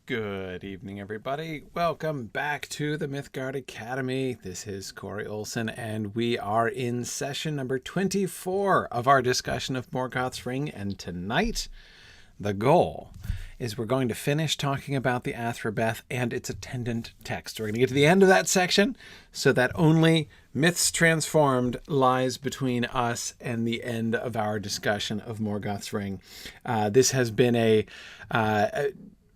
Good evening, everybody. Welcome back to the Mythgard Academy. This is Corey Olson, and we are in session number 24 of our discussion of Morgoth's Ring. And tonight, the goal is we're going to finish talking about the Athrabeth and its attendant text. We're going to get to the end of that section so that only Myths Transformed lies between us and the end of our discussion of Morgoth's Ring. This has been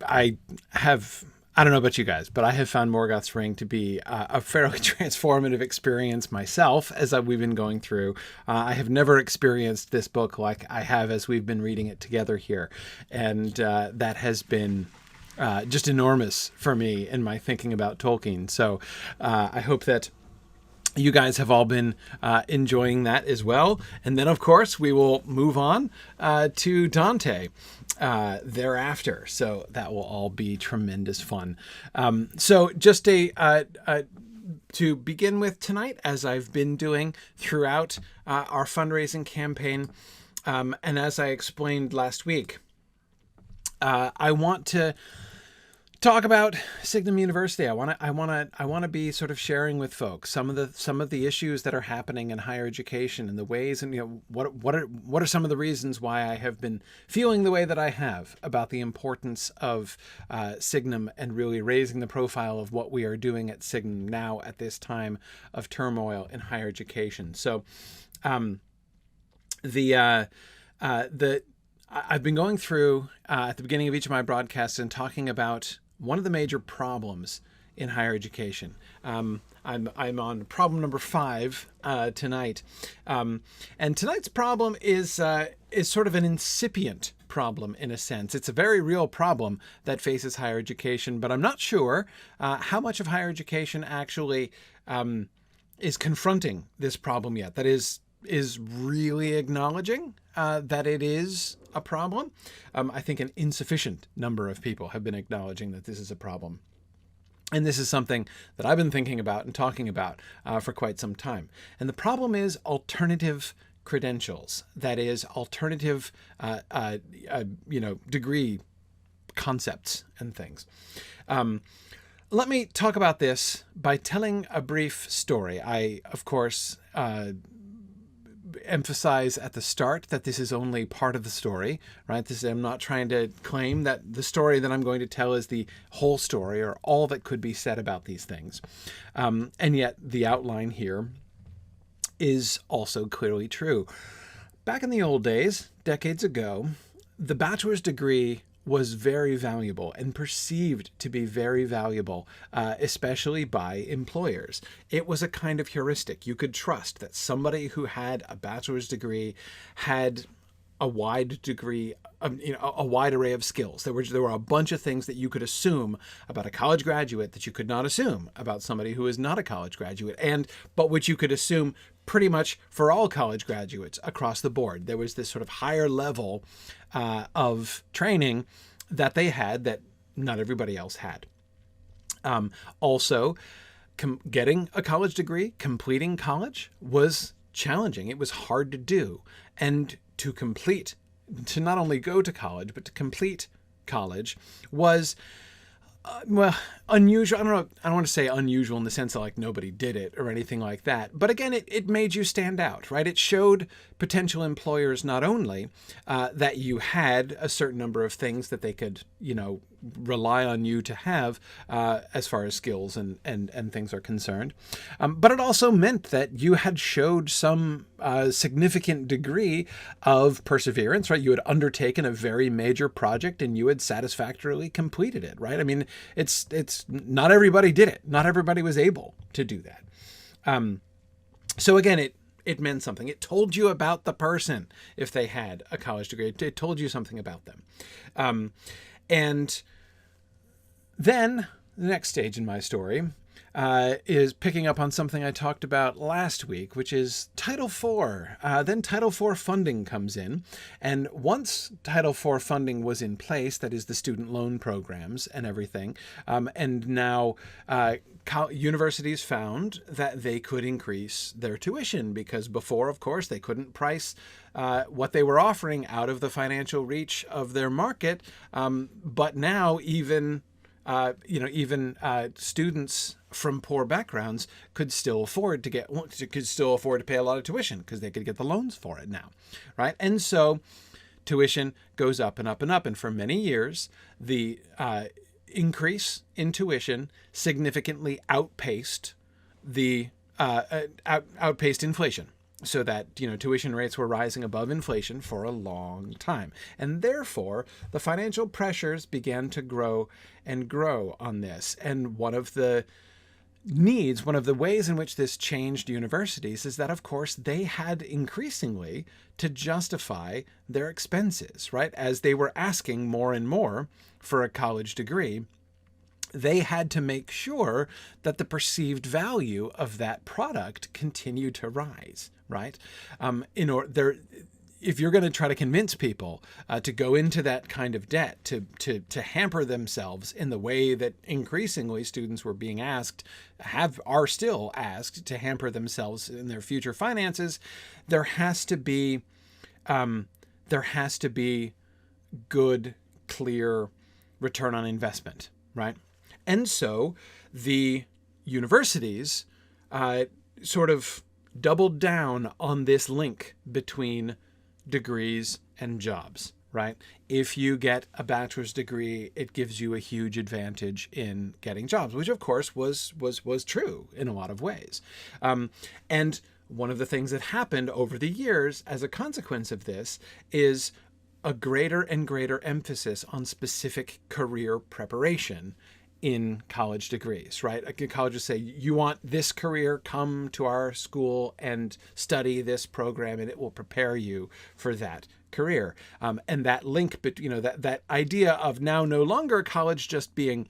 I don't know about you guys, but I have found Morgoth's Ring to be a fairly transformative experience myself as we've been going through. I have never experienced this book like I have as we've been reading it together here. And that has been just enormous for me in my thinking about Tolkien. So I hope that you guys have all been enjoying that as well. And then, of course, we will move on to Dante thereafter. So that will all be tremendous fun. So just to begin with tonight, as I've been doing throughout our fundraising campaign, and as I explained last week, I want to talk about Signum University. I want to be sort of sharing with folks some of the issues that are happening in higher education and the ways, and what are some of the reasons why I have been feeling the way that I have about the importance of Signum and really raising the profile of what we are doing at Signum now at this time of turmoil in higher education. So, I've been going through at the beginning of each of my broadcasts and talking about one of the major problems in higher education. I'm on problem number 5 tonight, and tonight's problem is sort of an incipient problem in a sense. It's a very real problem that faces higher education, but I'm not sure how much of higher education actually is confronting this problem yet. That is really acknowledging that it is a problem. I think an insufficient number of people have been acknowledging that this is a problem. And this is something that I've been thinking about and talking about for quite some time. And the problem is alternative credentials. That is alternative, degree concepts and things. Let me talk about this by telling a brief story. I, of course, emphasize at the start that this is only part of the story, right? I'm not trying to claim that the story that I'm going to tell is the whole story or all that could be said about these things. And yet the outline here is also clearly true. Back in the old days, decades ago, the bachelor's degree was very valuable and perceived to be very valuable, especially by employers. It was a kind of heuristic. You could trust that somebody who had a bachelor's degree had a wide degree, a wide array of skills. There were a bunch of things that you could assume about a college graduate that you could not assume about somebody who is not a college graduate, but which you could assume pretty much for all college graduates across the board. There was this sort of higher level of training that they had that not everybody else had. Also, getting a college degree, completing college was challenging. It was hard to do. And to not only go to college, but to complete college was unusual. I don't want to say unusual in the sense that like nobody did it or anything like that. But again, it made you stand out, right? It showed potential employers not only that you had a certain number of things that they could, rely on you to have as far as skills and things are concerned. But it also meant that you had showed some significant degree of perseverance, right? You had undertaken a very major project and you had satisfactorily completed it, right? I mean, it's not everybody did it. Not everybody was able to do that. So again, it meant something. It told you about the person if they had a college degree. It told you something about them. And then the next stage in my story is picking up on something I talked about last week, which is Title IV. Then Title IV funding comes in. And once Title IV funding was in place, that is the student loan programs and everything, and now universities found that they could increase their tuition because before, of course, they couldn't price what they were offering out of the financial reach of their market. But now even even students from poor backgrounds could still afford to pay a lot of tuition because they could get the loans for it now, right? And so tuition goes up and up and up. And for many years, the increase in tuition significantly outpaced outpaced inflation, so that tuition rates were rising above inflation for a long time. And therefore, the financial pressures began to grow and grow on this. And one of the ways in which this changed universities is that, of course, they had increasingly to justify their expenses, right? As they were asking more and more for a college degree, they had to make sure that the perceived value of that product continued to rise, right? If you're going to try to convince people to go into that kind of debt, to hamper themselves in the way that increasingly students were being are still asked to hamper themselves in their future finances, there has to be good, clear return on investment, right? And so the universities sort of doubled down on this link between degrees and jobs, right? If you get a bachelor's degree, it gives you a huge advantage in getting jobs, which of course was true in a lot of ways. And one of the things that happened over the years as a consequence of this is a greater and greater emphasis on specific career preparation in college degrees, right? Colleges say, you want this career, come to our school and study this program, and it will prepare you for that career. And that link, that idea of now no longer college just being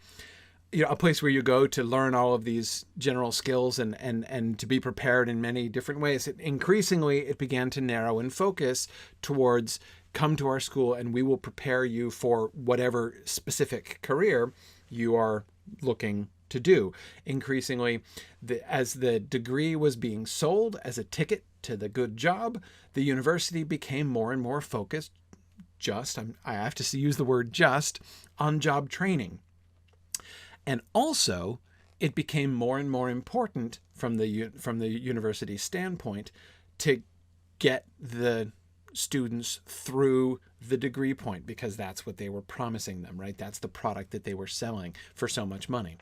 a place where you go to learn all of these general skills and to be prepared in many different ways. Increasingly, it began to narrow and focus towards, come to our school and we will prepare you for whatever specific career you are looking to do. Increasingly, as the degree was being sold as a ticket to the good job, the university became more and more focused, I have to use the word just, on job training. And also, it became more and more important from the university standpoint to get the students through the degree point, because that's what they were promising them, right? That's the product that they were selling for so much money.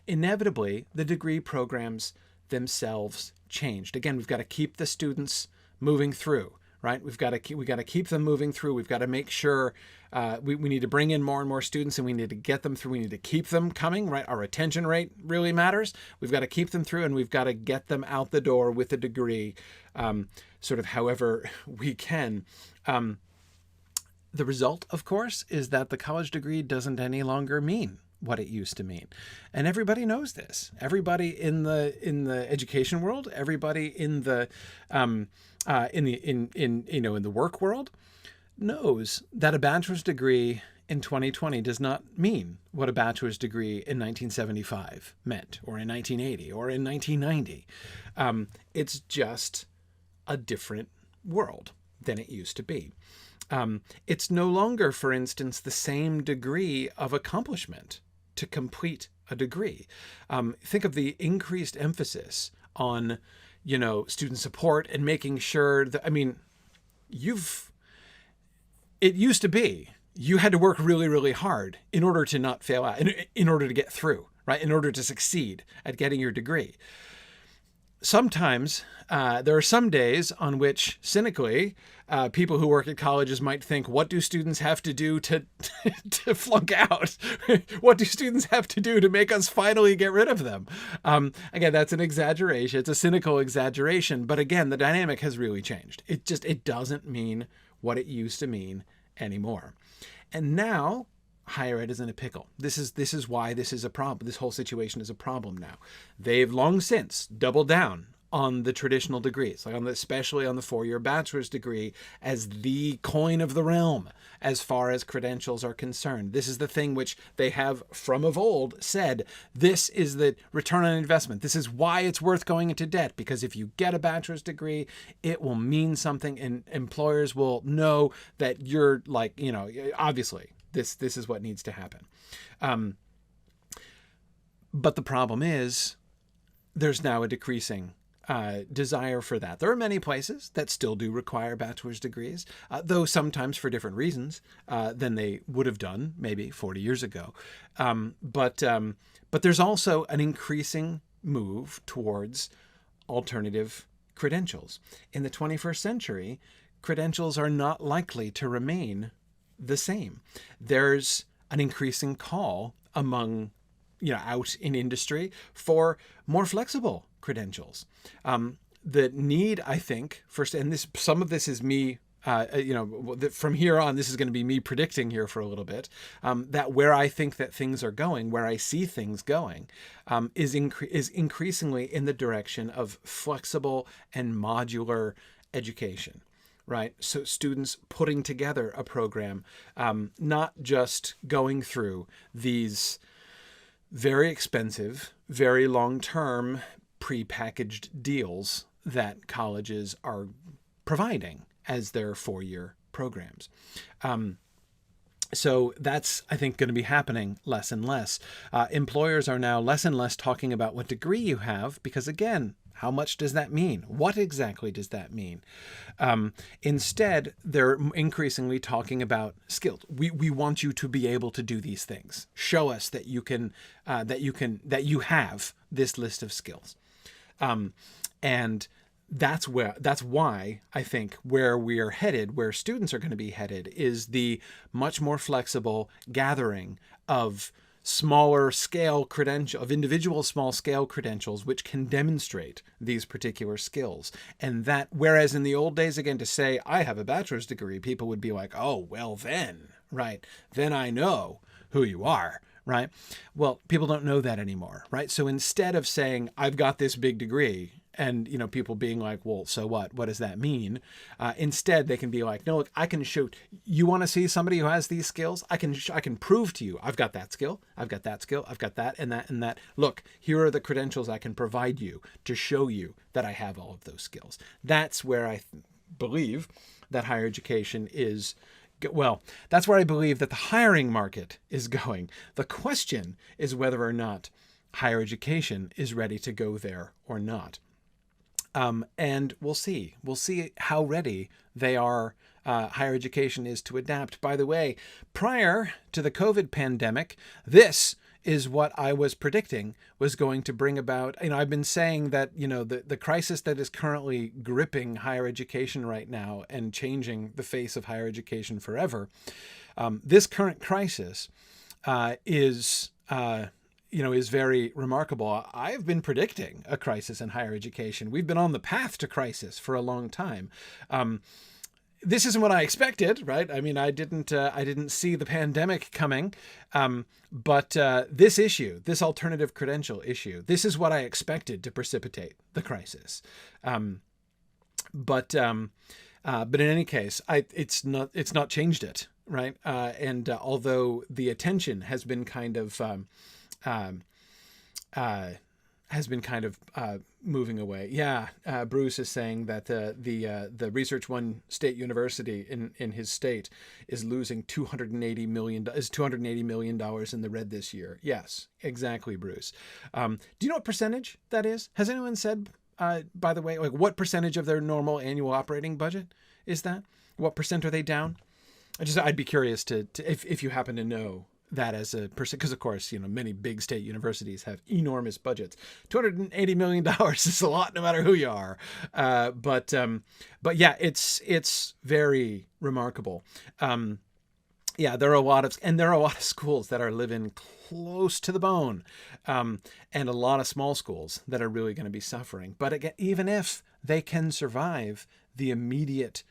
Inevitably, the degree programs themselves changed. Again, we've got to keep the students moving through, right? We got to keep them moving through. We've got to make sure we need to bring in more and more students, and we need to get them through. We need to keep them coming, right? Our retention rate really matters. We've got to keep them through, and we've got to get them out the door with a degree, sort of however we can. The result, of course, is that the college degree doesn't any longer mean what it used to mean. And everybody knows this. Everybody in the education world, everybody in the in the work world knows that a bachelor's degree in 2020 does not mean what a bachelor's degree in 1975 meant, or in 1980, or in 1990. It's just a different world than it used to be. It's no longer, for instance, the same degree of accomplishment to complete a degree. Think of the increased emphasis on, student support and making sure that, it used to be, you had to work really, really hard in order to not fail out, in order to get through, right? In order to succeed at getting your degree. Sometimes there are some days on which, cynically, people who work at colleges might think, what do students have to do to flunk out? What do students have to do to make us finally get rid of them? Again, that's an exaggeration. It's a cynical exaggeration. But again, the dynamic has really changed. It doesn't mean what it used to mean anymore. And now higher ed is in a pickle. This is why this is a problem. This whole situation is a problem now. They've long since doubled down on the traditional degrees, especially on the 4-year bachelor's degree, as the coin of the realm as far as credentials are concerned. This is the thing which they have from of old said, this is the return on investment. This is why it's worth going into debt, because if you get a bachelor's degree, it will mean something, and employers will know that you're obviously, This is what needs to happen. But the problem is there's now a decreasing desire for that. There are many places that still do require bachelor's degrees, though sometimes for different reasons than they would have done maybe 40 years ago. But there's also an increasing move towards alternative credentials. In the 21st century, credentials are not likely to remain the same. There's an increasing call among, out in industry for more flexible credentials. The need, I think, and some of this is me, from here on, this is going to be me predicting here for a little bit, that where I think that things are going, where I see things going, is increasingly in the direction of flexible and modular education. Right. So students putting together a program, not just going through these very expensive, very long-term prepackaged deals that colleges are providing as their 4-year programs. So that's, I think, going to be happening less and less. Employers are now less and less talking about what degree you have, because again, how much does that mean? What exactly does that mean? Instead, they're increasingly talking about skills. We want you to be able to do these things. Show us that you have this list of skills. And that's why I think where we are headed, where students are going to be headed, is the much more flexible gathering of smaller scale individual small scale credentials which can demonstrate these particular skills. And that, whereas in the old days, again, to say I have a bachelor's degree, people would be like, oh, well then, right? Then I know who you are, right? Well, people don't know that anymore, right? So instead of saying I've got this big degree, and people being like, well, so what? What does that mean? Instead, they can be like, no, look, I can show. You want to see somebody who has these skills? I can prove to you I've got that skill. I've got that skill. I've got that and that and that. Look, here are the credentials I can provide you to show you that I have all of those skills. That's where I believe that higher education is. Well, that's where I believe that the hiring market is going. The question is whether or not higher education is ready to go there or not. And we'll see. We'll see how ready they are, higher education is to adapt. By the way, prior to the COVID pandemic, this is what I was predicting was going to bring about. I've been saying that, the crisis that is currently gripping higher education right now and changing the face of higher education forever, this current crisis is very remarkable. I've been predicting a crisis in higher education. We've been on the path to crisis for a long time. This isn't what I expected, right? I didn't see the pandemic coming. But this issue, this alternative credential issue, this is what I expected to precipitate the crisis. But in any case, it's not changed it, right? And although the attention has been kind of moving away. Yeah, Bruce is saying that the Research One State University in his state is losing $280 million in the red this year. Yes, exactly, Bruce. Do you know what percentage that is? Has anyone said, by the way, like what percentage of their normal annual operating budget is that? What percent are they down? I'd be curious to if you happen to know that as a percent, because of course, many big state universities have enormous budgets. $280 million is a lot, no matter who you are. But yeah, it's very remarkable. There are a lot of schools that are living close to the bone, and a lot of small schools that are really going to be suffering. But again, even if they can survive the immediate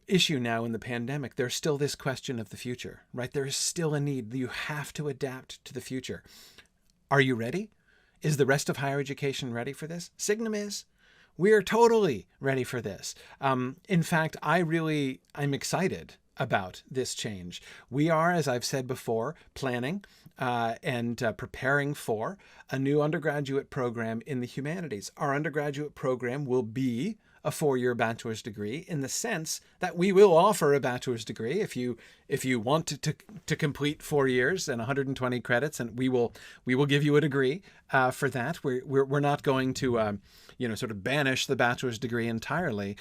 issue now in the pandemic, there's still this question of the future, right? There is still a need. You have to adapt to the future. Are you ready? Is the rest of higher education ready for this? Signum is. We are totally ready for this. In fact, I'm excited about this change. We are, as I've said before, planning and preparing for a new undergraduate program in the humanities. Our undergraduate program will be a 4-year bachelor's degree, in the sense that we will offer a bachelor's degree if you want to complete 4 years and 120 credits, and we will give you a degree for that. We're not going to sort of banish the bachelor's degree entirely,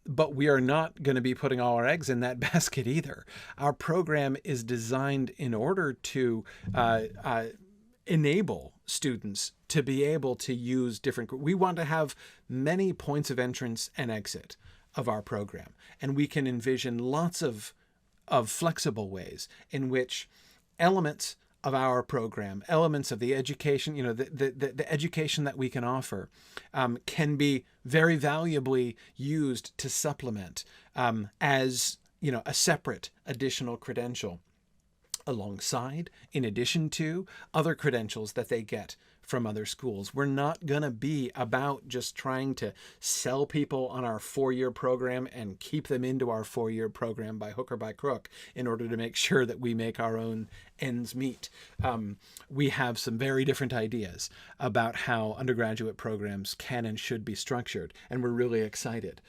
but we are not going to be putting all our eggs in that basket either. Our program is designed in order to enable students to be able to use different. We want to have many points of entrance and exit of our program, and we can envision lots of flexible ways in which elements of our program, elements of the education, the education that we can offer, can be very valuably used to supplement as a separate additional credential, alongside, in addition to, other credentials that they get from other schools. We're not going to be about just trying to sell people on our 4-year program and keep them into our 4-year program by hook or by crook in order to make sure that we make our own ends meet. We have some very different ideas about how undergraduate programs can and should be structured, and we're really excited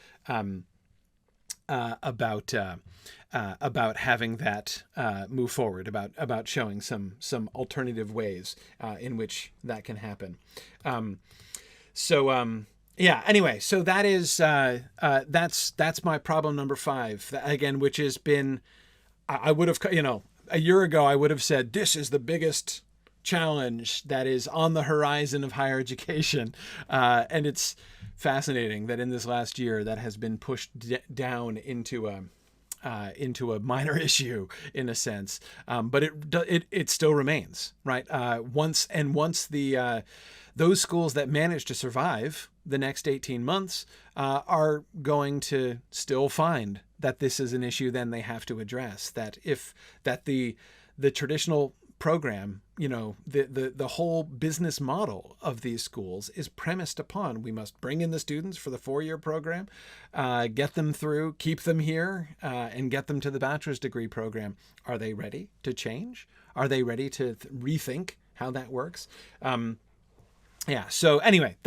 about having that move forward, about showing some alternative ways in which that can happen. Anyway, so that is that's my problem number 5 again, which has been, I would have, a year ago I would have said this is the biggest challenge that is on the horizon of higher education, and it's fascinating that in this last year that has been pushed down into a minor issue in a sense, but it still remains, right? Once those schools that manage to survive the next 18 months are going to still find that this is an issue then they have to address, that the traditional program, the whole business model of these schools is premised upon, we must bring in the students for the 4-year program, get them through, keep them here, and get them to the bachelor's degree program. Are they ready to change? Are they ready to rethink how that works? So anyway,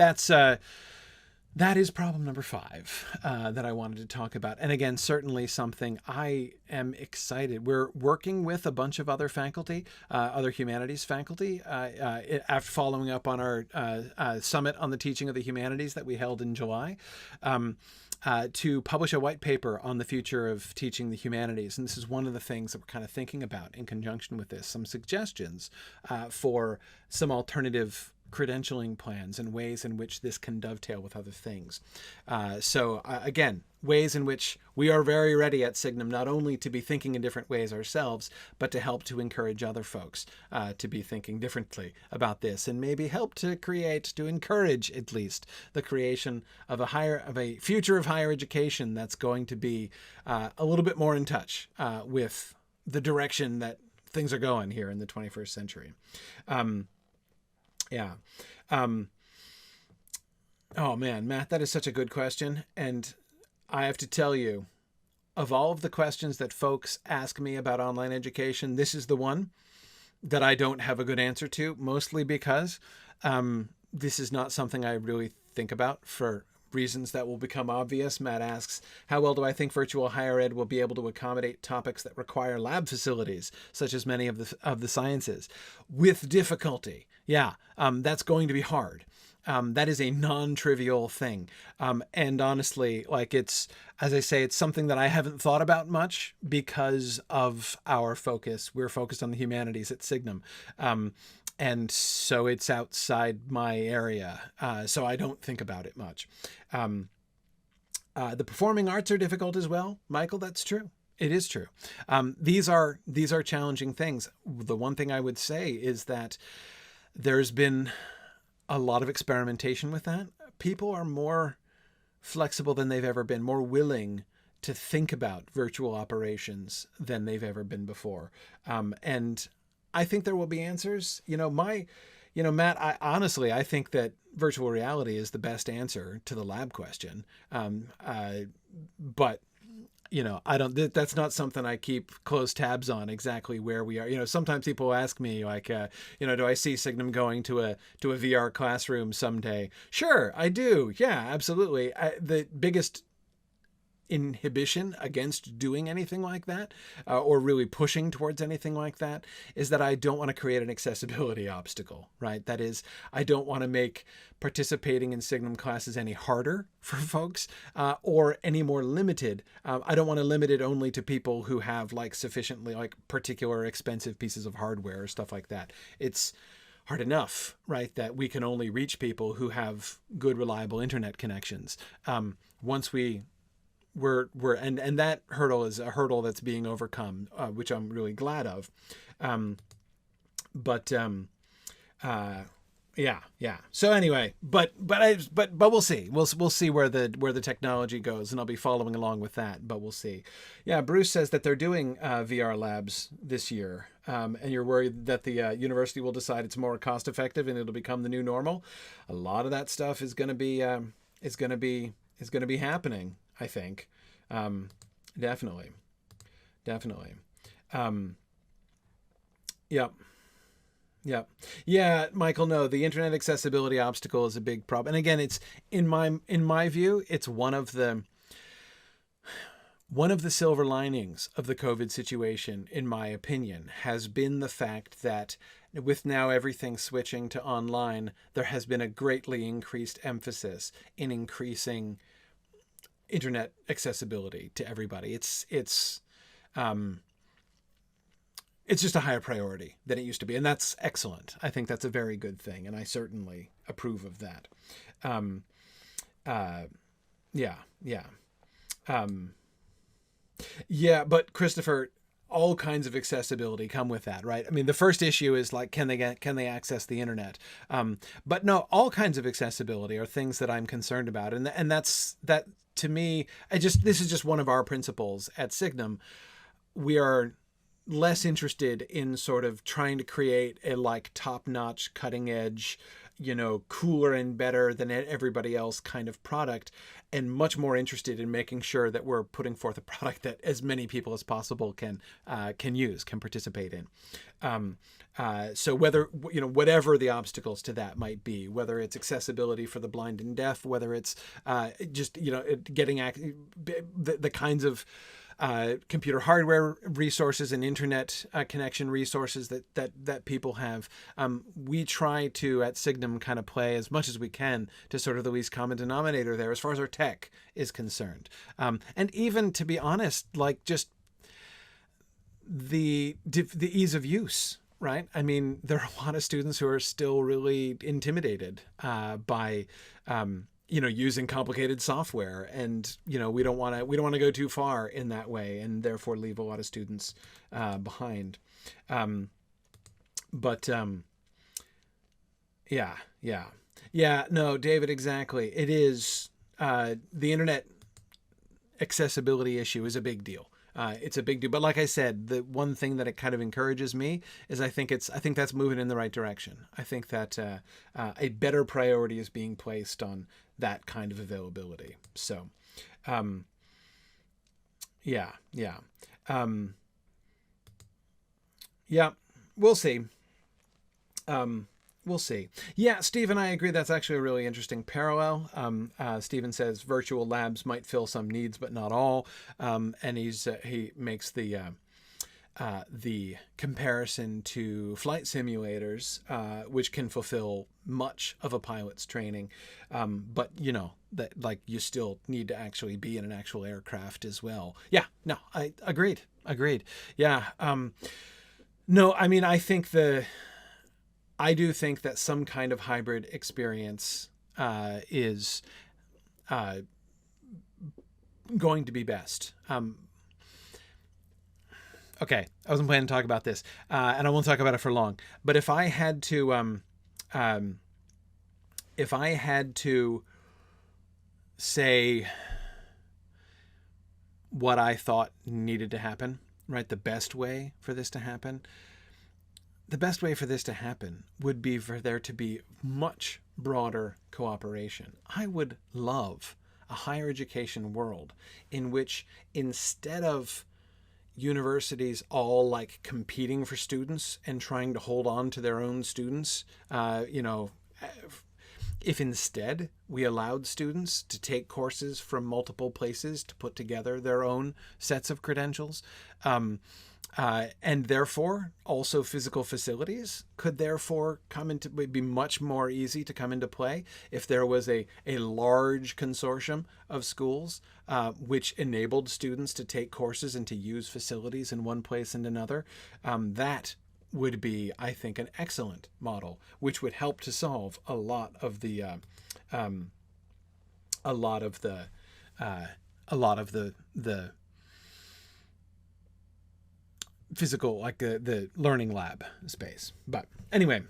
that is problem number 5 that I wanted to talk about. And again, certainly something I am excited. We're working with a bunch of other faculty, other humanities faculty, after following up on our summit on the teaching of the humanities that we held in July, to publish a white paper on the future of teaching the humanities. And this is one of the things that we're kind of thinking about in conjunction with this, some suggestions for some alternative credentialing plans and ways in which this can dovetail with other things. Again, ways in which we are very ready at Signum not only to be thinking in different ways ourselves, but to help to encourage other folks to be thinking differently about this, and maybe help to encourage at least the creation of a future of higher education that's going to be a little bit more in touch with the direction that things are going here in the 21st century. Oh man, Matt, that is such a good question. And I have to tell you, of all of the questions that folks ask me about online education, this is the one that I don't have a good answer to, mostly because this is not something I really think about for reasons that will become obvious. Matt asks, how well do I think virtual higher ed will be able to accommodate topics that require lab facilities, such as many of the sciences? With difficulty. That's going to be hard. That is a non-trivial thing. And honestly, it's something that I haven't thought about much because of our focus. We're focused on the humanities at Signum. And so it's outside my area. So I don't think about it much. The performing arts are difficult as well. Michael, that's true. It is true. These are challenging things. The one thing I would say is that there's been a lot of experimentation with that. People are more flexible than they've ever been, more willing to think about virtual operations than they've ever been before. And I think there will be answers. Matt, I think that virtual reality is the best answer to the lab question. But I don't, that's not something I keep close tabs on exactly where we are. Sometimes people ask me like, do I see Signum going to a VR classroom someday? Sure, I do. Yeah, absolutely. The biggest inhibition against doing anything like that, or really pushing towards anything like that, is that I don't want to create an accessibility obstacle, right? That is, I don't want to make participating in Signum classes any harder for folks, or any more limited. I don't want to limit it only to people who have like sufficiently like particular expensive pieces of hardware or stuff like that. It's hard enough, right, that we can only reach people who have good, reliable internet connections. Once and that hurdle is a hurdle that's being overcome, which I'm really glad of. Yeah. So anyway, but we'll see. We'll see where the technology goes, and I'll be following along with that. But we'll see. Yeah, Bruce says that they're doing VR labs this year, and you're worried that the university will decide it's more cost effective and it'll become the new normal. A lot of that stuff is going to be happening, I think. Definitely. Yep. Yeah, Michael, no, the internet accessibility obstacle is a big problem. And again, it's in my view, it's one of the silver linings of the COVID situation, in my opinion, has been the fact that with now everything switching to online, there has been a greatly increased emphasis in increasing internet accessibility to everybody. It's just a higher priority than it used to be, and that's excellent. I think that's a very good thing, and I certainly approve of that. But Christopher, all kinds of accessibility come with that, right? I mean, the first issue is like, can they access the internet? But no, all kinds of accessibility are things that I'm concerned about, and that's that to me. This is just one of our principles at Signum. We are less interested in sort of trying to create a like top-notch, cutting-edge, cooler and better than everybody else kind of product, and much more interested in making sure that we're putting forth a product that as many people as possible can participate in. So whether, whatever the obstacles to that might be, whether it's accessibility for the blind and deaf, whether it's just, getting the kinds of computer hardware resources and internet connection resources that people have. We try to, at Signum, kind of play as much as we can to sort of the least common denominator there as far as our tech is concerned. And even, to be honest, like just the ease of use, right? I mean, there are a lot of students who are still really intimidated by using complicated software, and we don't want to go too far in that way, and therefore leave a lot of students behind. No, David, exactly. It is the internet accessibility issue is a big deal. It's a big deal, but like I said, the one thing that it kind of encourages me is I think that's moving in the right direction. I think that a better priority is being placed on that kind of availability. So, we'll see. We'll see. Yeah, Stephen, I agree. That's actually a really interesting parallel. Stephen says virtual labs might fill some needs, but not all. And he makes the comparison to flight simulators, which can fulfill much of a pilot's training. But that like you still need to actually be in an actual aircraft as well. Yeah, no, I agreed. Yeah. No, I mean, I do think that some kind of hybrid experience is going to be best. Okay, I wasn't planning to talk about this, and I won't talk about it for long. But if I had to say what I thought needed to happen, right, the best way for this to happen would be for there to be much broader cooperation. I would love a higher education world in which, instead of universities all like competing for students and trying to hold on to their own students, if instead we allowed students to take courses from multiple places to put together their own sets of credentials, and therefore also physical facilities could therefore be much more easy to come into play if there was a large consortium of schools which enabled students to take courses and to use facilities in one place and another. That would be, I think, an excellent model, which would help to solve a lot of the physical, like the learning lab space. But anyway,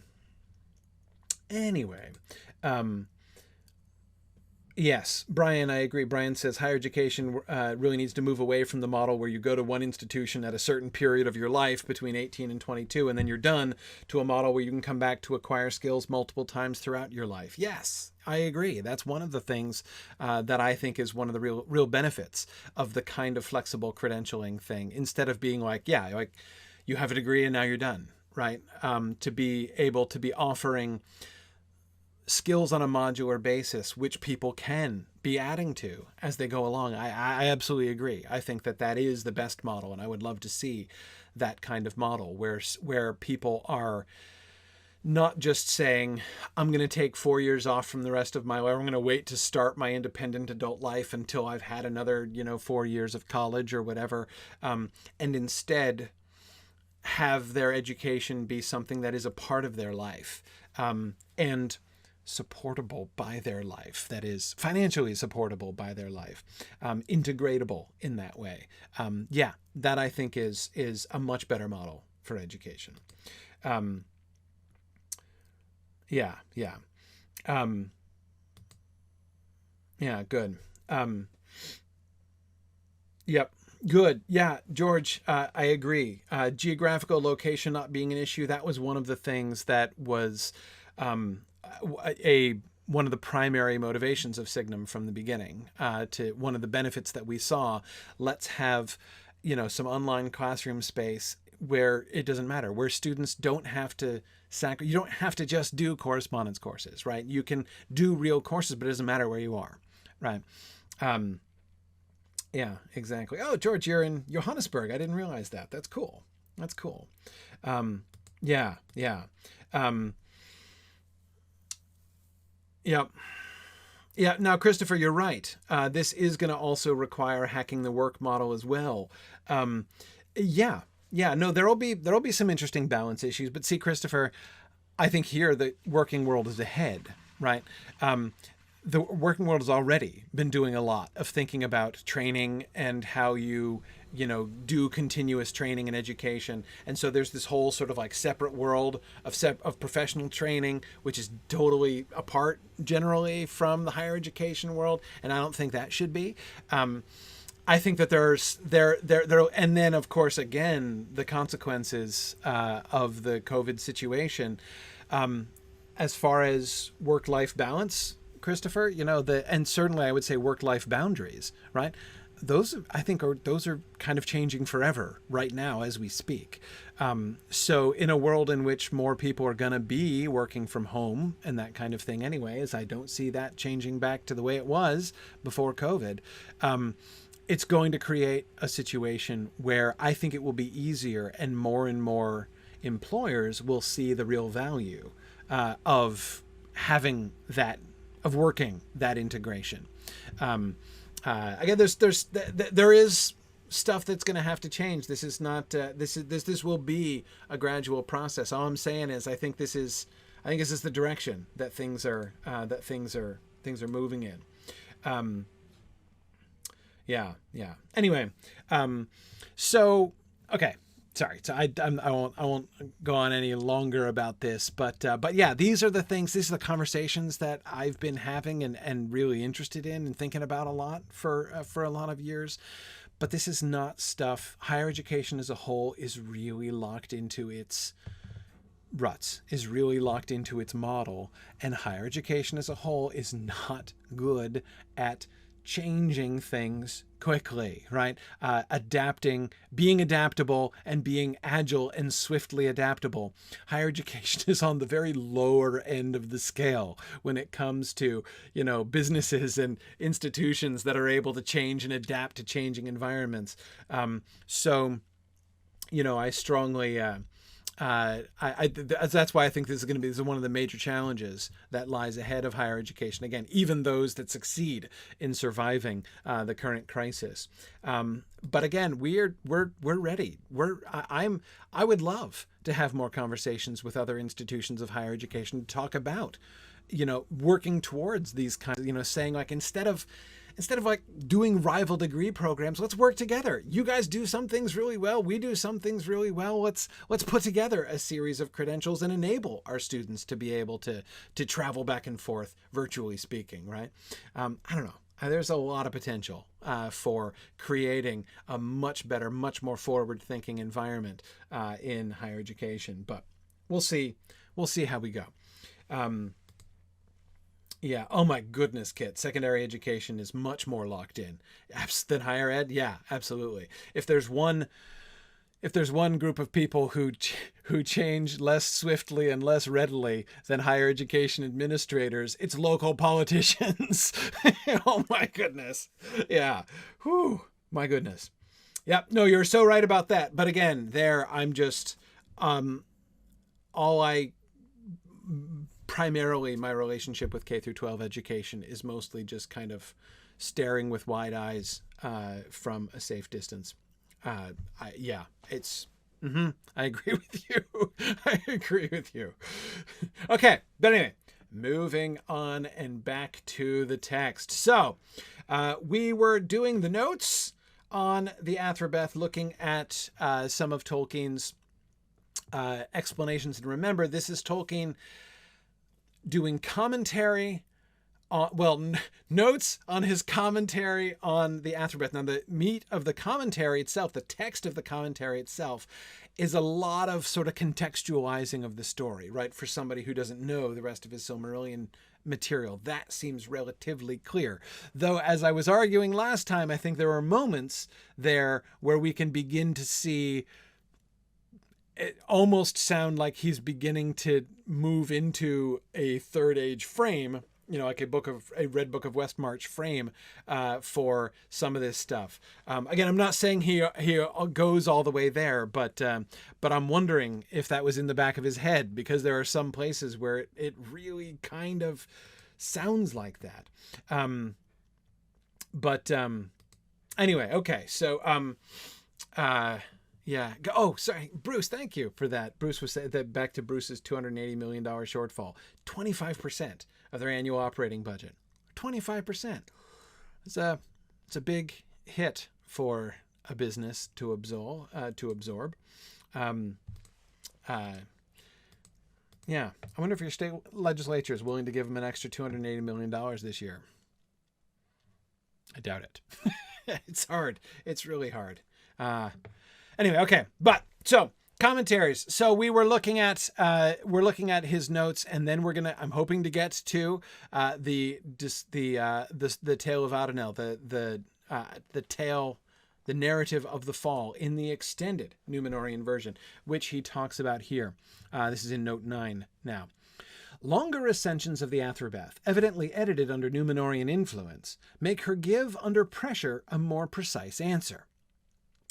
yes, Brian, I agree. Brian says higher education really needs to move away from the model where you go to one institution at a certain period of your life between 18 and 22, and then you're done, to a model where you can come back to acquire skills multiple times throughout your life. Yes, I agree. That's one of the things that I think is one of the real benefits of the kind of flexible credentialing thing. Instead of being like, yeah, like you have a degree and now you're done, right? To be able to be offering skills on a modular basis, which people can be adding to as they go along. I absolutely agree. I think that is the best model, and I would love to see that kind of model where people are not just saying, I'm going to take 4 years off from the rest of my life. I'm going to wait to start my independent adult life until I've had another, 4 years of college or whatever. And instead have their education be something that is a part of their life, and supportable by their life, that is financially supportable by their life, integratable in that way. That I think is a much better model for education. Good. Yep. Good. Yeah, George, I agree. Geographical location not being an issue, that was one of the things that was one of the primary motivations of Signum from the beginning. To one of the benefits that we saw, let's have, some online classroom space where it doesn't matter, where students don't have to you don't have to just do correspondence courses, right? You can do real courses, but it doesn't matter where you are, right? Yeah, exactly. Oh, George, you're in Johannesburg. I didn't realize that. That's cool. Yeah. Yeah. Now, Christopher, you're right. This is going to also require hacking the work model as well. No, there'll be some interesting balance issues. But see, Christopher, I think here the working world is ahead, right? The working world has already been doing a lot of thinking about training and how you do continuous training and education. And so there's this whole sort of like separate world of professional training, which is totally apart generally from the higher education world. And I don't think that should be. I think that and then of course, again, the consequences of the COVID situation, as far as work-life balance, Christopher, and certainly I would say work-life boundaries, right? Those are kind of changing forever right now as we speak. So in a world in which more people are going to be working from home and that kind of thing anyways, I don't see that changing back to the way it was before COVID. It's going to create a situation where I think it will be easier, and more employers will see the real value of having that, of working that integration. Again, there is stuff that's going to have to change. This is not this will be a gradual process. All I'm saying is I think this is the direction that things are moving in. Anyway, so okay. Sorry, so I won't go on any longer about this, but yeah, these are the things, these are the conversations that I've been having and really interested in and thinking about a lot for a lot of years. But this is not stuff. Higher education as a whole is really locked into its ruts, is really locked into its model, and higher education as a whole is not good at changing things quickly, right? Adapting, being adaptable, and being agile and swiftly adaptable. Higher education is on the very lower end of the scale when it comes to, businesses and institutions that are able to change and adapt to changing environments. I strongly, that's why I think this is going to be one of the major challenges that lies ahead of higher education. Again, even those that succeed in surviving the current crisis. But again, we're ready. I would love to have more conversations with other institutions of higher education to talk about, working towards these kinds of, saying like, instead of like doing rival degree programs, let's work together. You guys do some things really well. We do some things really well. Let's put together a series of credentials and enable our students to be able to travel back and forth, virtually speaking, right? I don't know. There's a lot of potential for creating a much better, much more forward-thinking environment in higher education. But we'll see. We'll see how we go. Yeah. Oh my goodness, Kit. Secondary education is much more locked in than higher ed. Yeah, absolutely. If there's one group of people who change less swiftly and less readily than higher education administrators, it's local politicians. Oh my goodness. Yeah. Whew. My goodness. Yeah. No, you're so right about that. But again, I'm just, primarily my relationship with K through 12 education is mostly just kind of staring with wide eyes from a safe distance. I agree with you. I agree with you. Okay, but anyway, moving on and back to the text. So we were doing the notes on the Athrabeth, looking at some of Tolkien's explanations. And remember, this is Tolkien doing commentary on, notes on his commentary on the Athrabeth. Now, the meat of the commentary itself, the text of the commentary itself, is a lot of sort of contextualizing of the story, right? For somebody who doesn't know the rest of his Silmarillion material, that seems relatively clear. Though, as I was arguing last time, I think there are moments there where we can begin to see it almost sound like he's beginning to move into a Third Age frame, like a Red Book of Westmarch frame for some of this stuff. Again, I'm not saying he goes all the way there, but I'm wondering if that was in the back of his head, because there are some places where it really kind of sounds like that. Anyway, okay, so yeah. Oh, sorry, Bruce. Thank you for that. Bruce was saying that, back to Bruce's $280 million shortfall. 25% of their annual operating budget. 25%. It's a big hit for a business to absorb. Yeah. I wonder if your state legislature is willing to give them an extra $280 million this year. I doubt it. It's hard. It's really hard. Anyway, okay, but so commentaries. So we were looking at his notes, and then I'm hoping to get to the tale of Adanel, the narrative of the fall in the extended Numenorean version, which he talks about here. This is in note 9 now. Longer ascensions of the Athrabeth, evidently edited under Numenorean influence, make her give under pressure a more precise answer.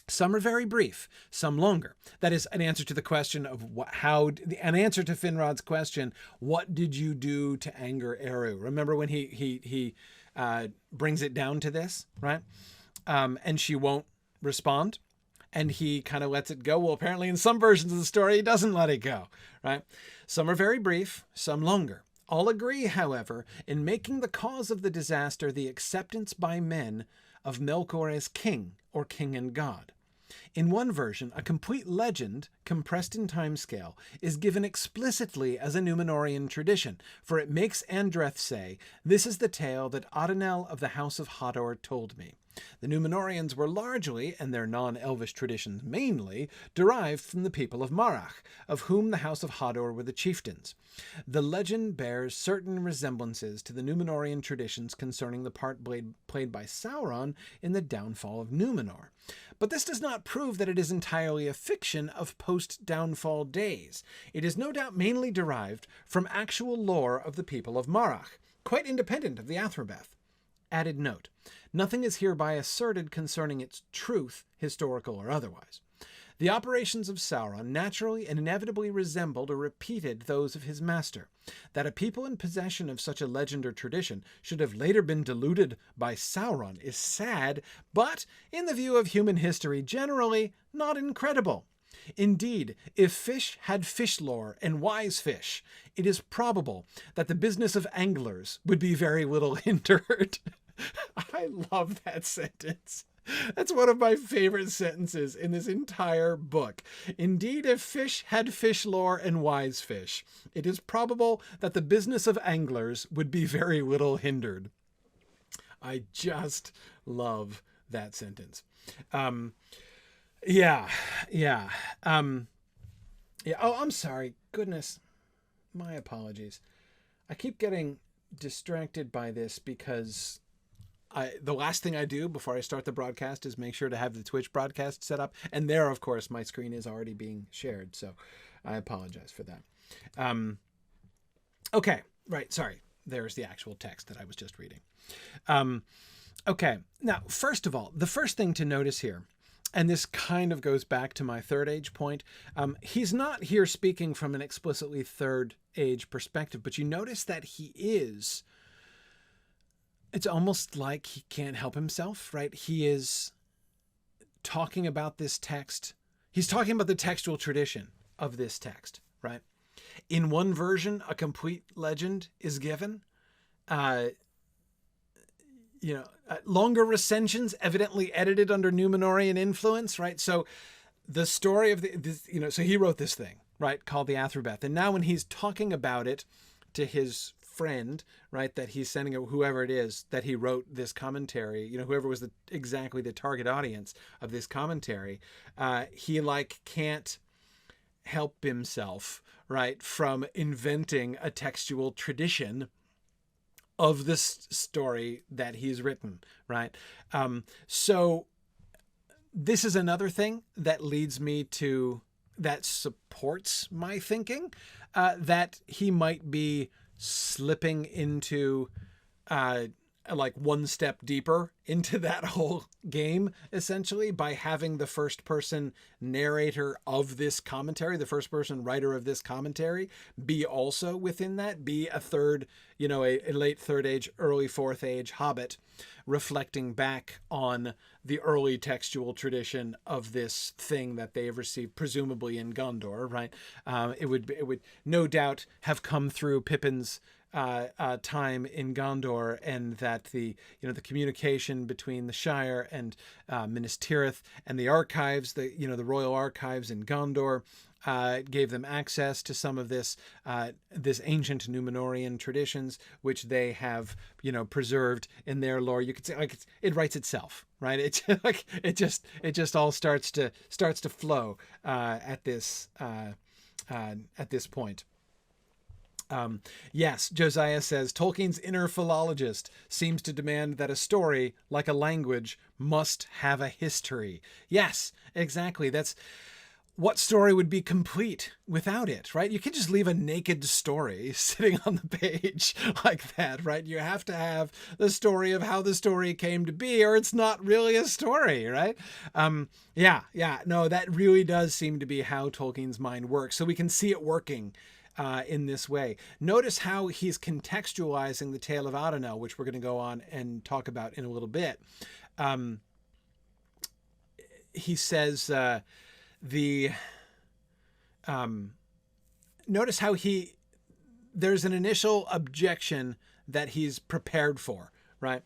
Some are very brief, some longer. That is an answer to the question of an answer to Finrod's question, what did you do to anger Eru? Remember when he brings it down to this, right? And she won't respond, and he kind of lets it go. Well, apparently in some versions of the story, he doesn't let it go, right? Some are very brief, some longer. All agree, however, in making the cause of the disaster the acceptance by men of Melkor as king, or king and god. In one version, a complete legend, compressed in timescale, is given explicitly as a Numenorean tradition, for it makes Andreth say, "This is the tale that Adanel of the House of Hador told me." The Numenoreans were largely, and their non-Elvish traditions mainly, derived from the people of Marach, of whom the House of Hador were the chieftains. The legend bears certain resemblances to the Numenorean traditions concerning the part played by Sauron in the downfall of Numenor. But this does not prove that it is entirely a fiction of post-downfall days. It is no doubt mainly derived from actual lore of the people of Marach, quite independent of the Athrabeth. Added note: nothing is hereby asserted concerning its truth, historical or otherwise. The operations of Sauron naturally and inevitably resembled or repeated those of his master. That a people in possession of such a legend or tradition should have later been deluded by Sauron is sad, but, in the view of human history generally, not incredible. Indeed, if fish had fish lore and wise fish, it is probable that the business of anglers would be very little hindered. I love that sentence. That's one of my favorite sentences in this entire book. Indeed, if fish had fish lore and wise fish, it is probable that the business of anglers would be very little hindered. I just love that sentence. Yeah. Oh, I'm sorry. Goodness. My apologies. I keep getting distracted by this because the last thing I do before I start the broadcast is make sure to have the Twitch broadcast set up. And there, of course, my screen is already being shared. So I apologize for that. Okay. Right. Sorry. There's the actual text that I was just reading. Okay. Now, first of all, the first thing to notice here, and this kind of goes back to my third age point. He's not here speaking from an explicitly third age perspective, but you notice that he is. It's almost like he can't help himself, right? He is talking about this text. He's talking about the textual tradition of this text, right? In one version, a complete legend is given. Longer recensions, evidently edited under Numenorean influence, right? So the story of so he wrote this thing, right, called the Athrabeth. And now when he's talking about it to his friend, right, that he's sending, whoever it is that he wrote this commentary, whoever was exactly the target audience of this commentary, he can't help himself, right, from inventing a textual tradition of this story that he's written, right? So this is another thing that leads me to, that supports my thinking, that he might be slipping into one step deeper into that whole game, essentially, by having the first person narrator of this commentary, the first person writer of this commentary, be also within that, be a third, a late third age, early fourth age hobbit, reflecting back on the early textual tradition of this thing that they have received, presumably in Gondor, right? It would no doubt have come through Pippin's time in Gondor, and that the communication between the Shire and Minas Tirith and the archives, the royal archives in Gondor, gave them access to some of this ancient Numenorean traditions, which they have preserved in their lore. You could say it writes itself, right? It's it just all starts to flow at this point. Yes, Josiah says, Tolkien's inner philologist seems to demand that a story, like a language, must have a history. Yes, exactly. That's what story would be complete without it, right? You can just leave a naked story sitting on the page like that, right? You have to have the story of how the story came to be, or it's not really a story, right? No, that really does seem to be how Tolkien's mind works. So we can see it working in this way. Notice how he's contextualizing the tale of Adanel, which we're going to go on and talk about in a little bit. He says notice how there's an initial objection that he's prepared for, right?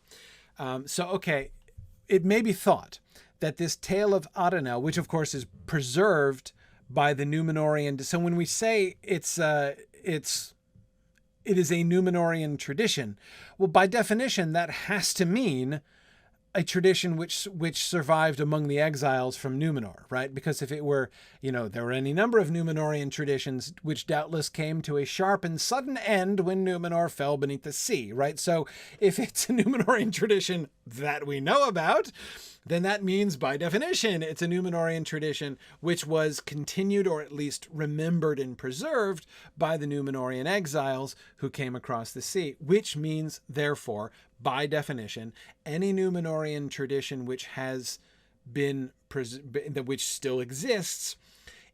Okay, it may be thought that this tale of Adanel, which of course is preserved by the Numenorean. So when we say it is a Numenorean tradition, well, by definition, that has to mean a tradition which survived among the exiles from Numenor, right? Because if it were, there were any number of Numenorean traditions which doubtless came to a sharp and sudden end when Numenor fell beneath the sea, right? So if it's a Numenorean tradition that we know about, then that means by definition it's a Numenorean tradition which was continued or at least remembered and preserved by the Numenorean exiles who came across the sea, which means therefore by definition any Numenorean tradition which has been which still exists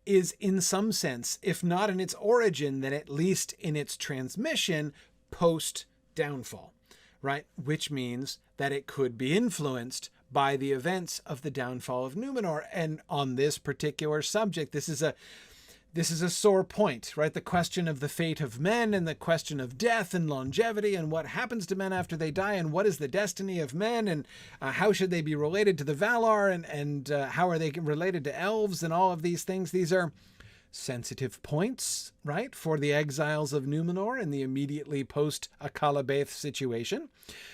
is in some sense, if not in its origin, then at least in its transmission post downfall, right? Which means that it could be influenced by the events of the downfall of Numenor. And on this particular subject, this is a sore point, right? The question of the fate of men and the question of death and longevity and what happens to men after they die and what is the destiny of men and how should they be related to the Valar and how are they related to elves and all of these things. These are sensitive points, right, for the exiles of Numenor in the immediately post-Athrabeth situation.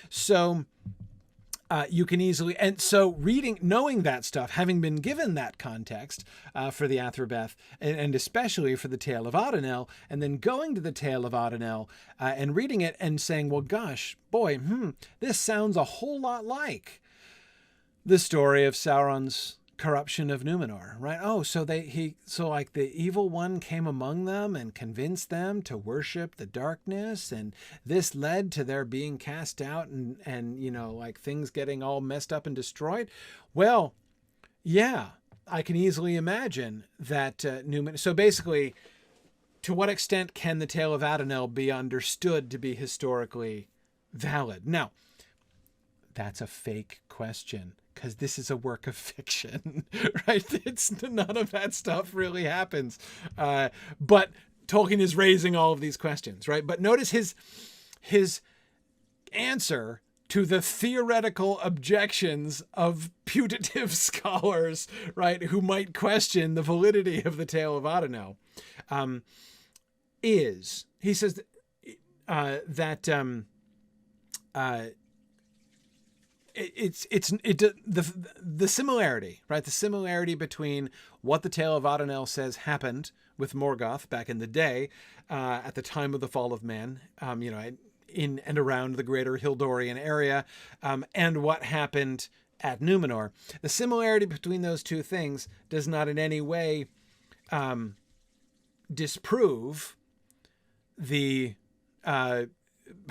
So you can easily, and so knowing that stuff, having been given that context for the Athrabeth, and especially for the Tale of Adanel, and then going to the Tale of Adanel and reading it and saying, well, gosh, boy, this sounds a whole lot like the story of Sauron's corruption of Numenor, right? Oh, so like the evil one came among them and convinced them to worship the darkness, and this led to their being cast out and like things getting all messed up and destroyed. Well, yeah, I can easily imagine that so basically, to what extent can the Tale of Adanel be understood to be historically valid? Now, that's a fake question, because this is a work of fiction, right? None of that stuff really happens. But Tolkien is raising all of these questions, right? But notice his answer to the theoretical objections of putative scholars, right, who might question the validity of the Tale of Adanel, he says that the similarity, right? The similarity between what the Tale of Adanel says happened with Morgoth back in the day, at the time of the fall of man, in and around the greater Hildorian area, and what happened at Numenor. The similarity between those two things does not in any way disprove the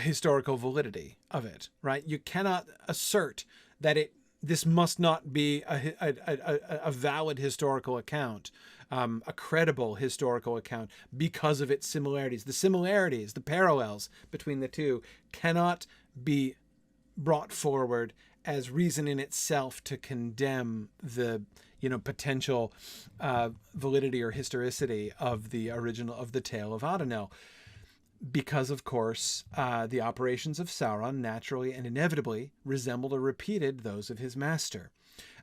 historical validity of it, right? You cannot assert that this must not be a valid historical account, a credible historical account, because of its similarities. The similarities, the parallels between the two cannot be brought forward as reason in itself to condemn the potential validity or historicity of the Tale of Adanel. Because, of course, the operations of Sauron naturally and inevitably resembled or repeated those of his master.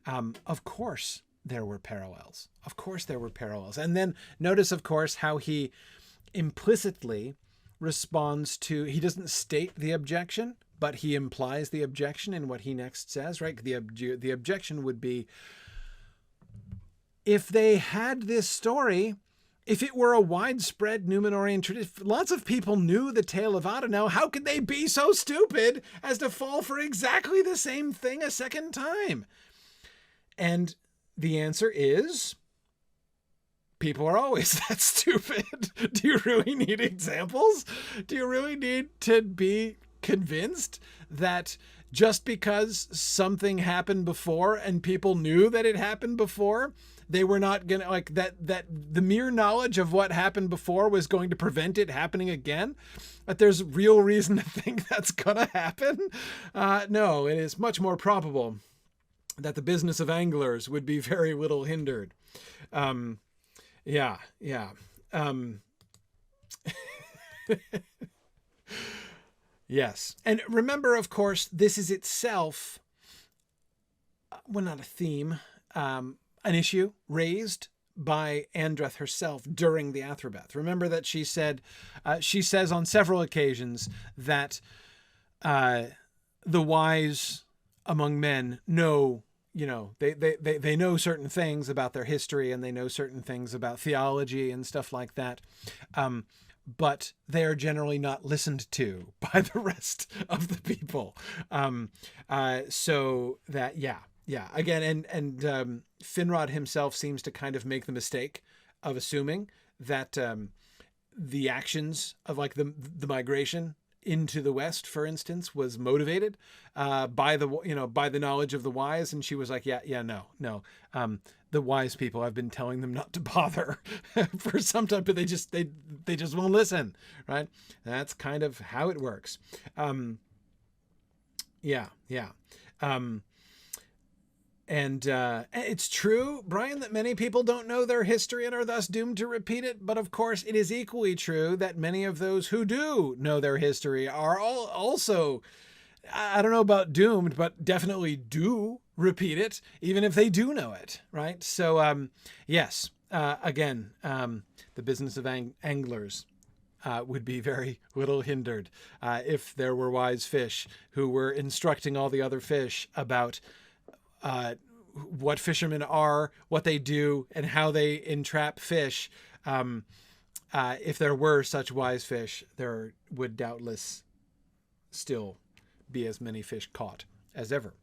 Of course, there were parallels. And then notice, of course, how he implicitly responds to, he doesn't state the objection, but he implies the objection in what he next says, right? The objection would be, if they had this story, if it were a widespread Numenorean tradition, lots of people knew the Tale of Adanel, how could they be so stupid as to fall for exactly the same thing a second time? And the answer is, people are always that stupid. Do you really need examples? Do you really need to be convinced that just because something happened before and people knew that it happened before, they were not going to, like, that the mere knowledge of what happened before was going to prevent it happening again? That there's real reason to think that's going to happen? No, it is much more probable that the business of anglers would be very little hindered. Yeah. Yes. And remember, of course, this is itself well, not a theme, an issue raised by Andreth herself during the Athrabeth. Remember that she says on several occasions that the wise among men know, they know certain things about their history, and they know certain things about theology and stuff like that. But they are generally not listened to by the rest of the people. So that, yeah. Again, and Finrod himself seems to kind of make the mistake of assuming that the actions of like the migration into the West, for instance, was motivated by the knowledge of the wise, and she was like, no. The wise people, I've been telling them not to bother for some time, but they just won't listen, right? That's kind of how it works. And it's true, Brian, that many people don't know their history and are thus doomed to repeat it. But of course, it is equally true that many of those who do know their history are also, I don't know about doomed, but definitely do repeat it, even if they do know it, right? So, yes, again, the business of anglers would be very little hindered if there were wise fish who were instructing all the other fish about what fishermen are, what they do, and how they entrap fish. If there were such wise fish, there would doubtless still be as many fish caught as ever.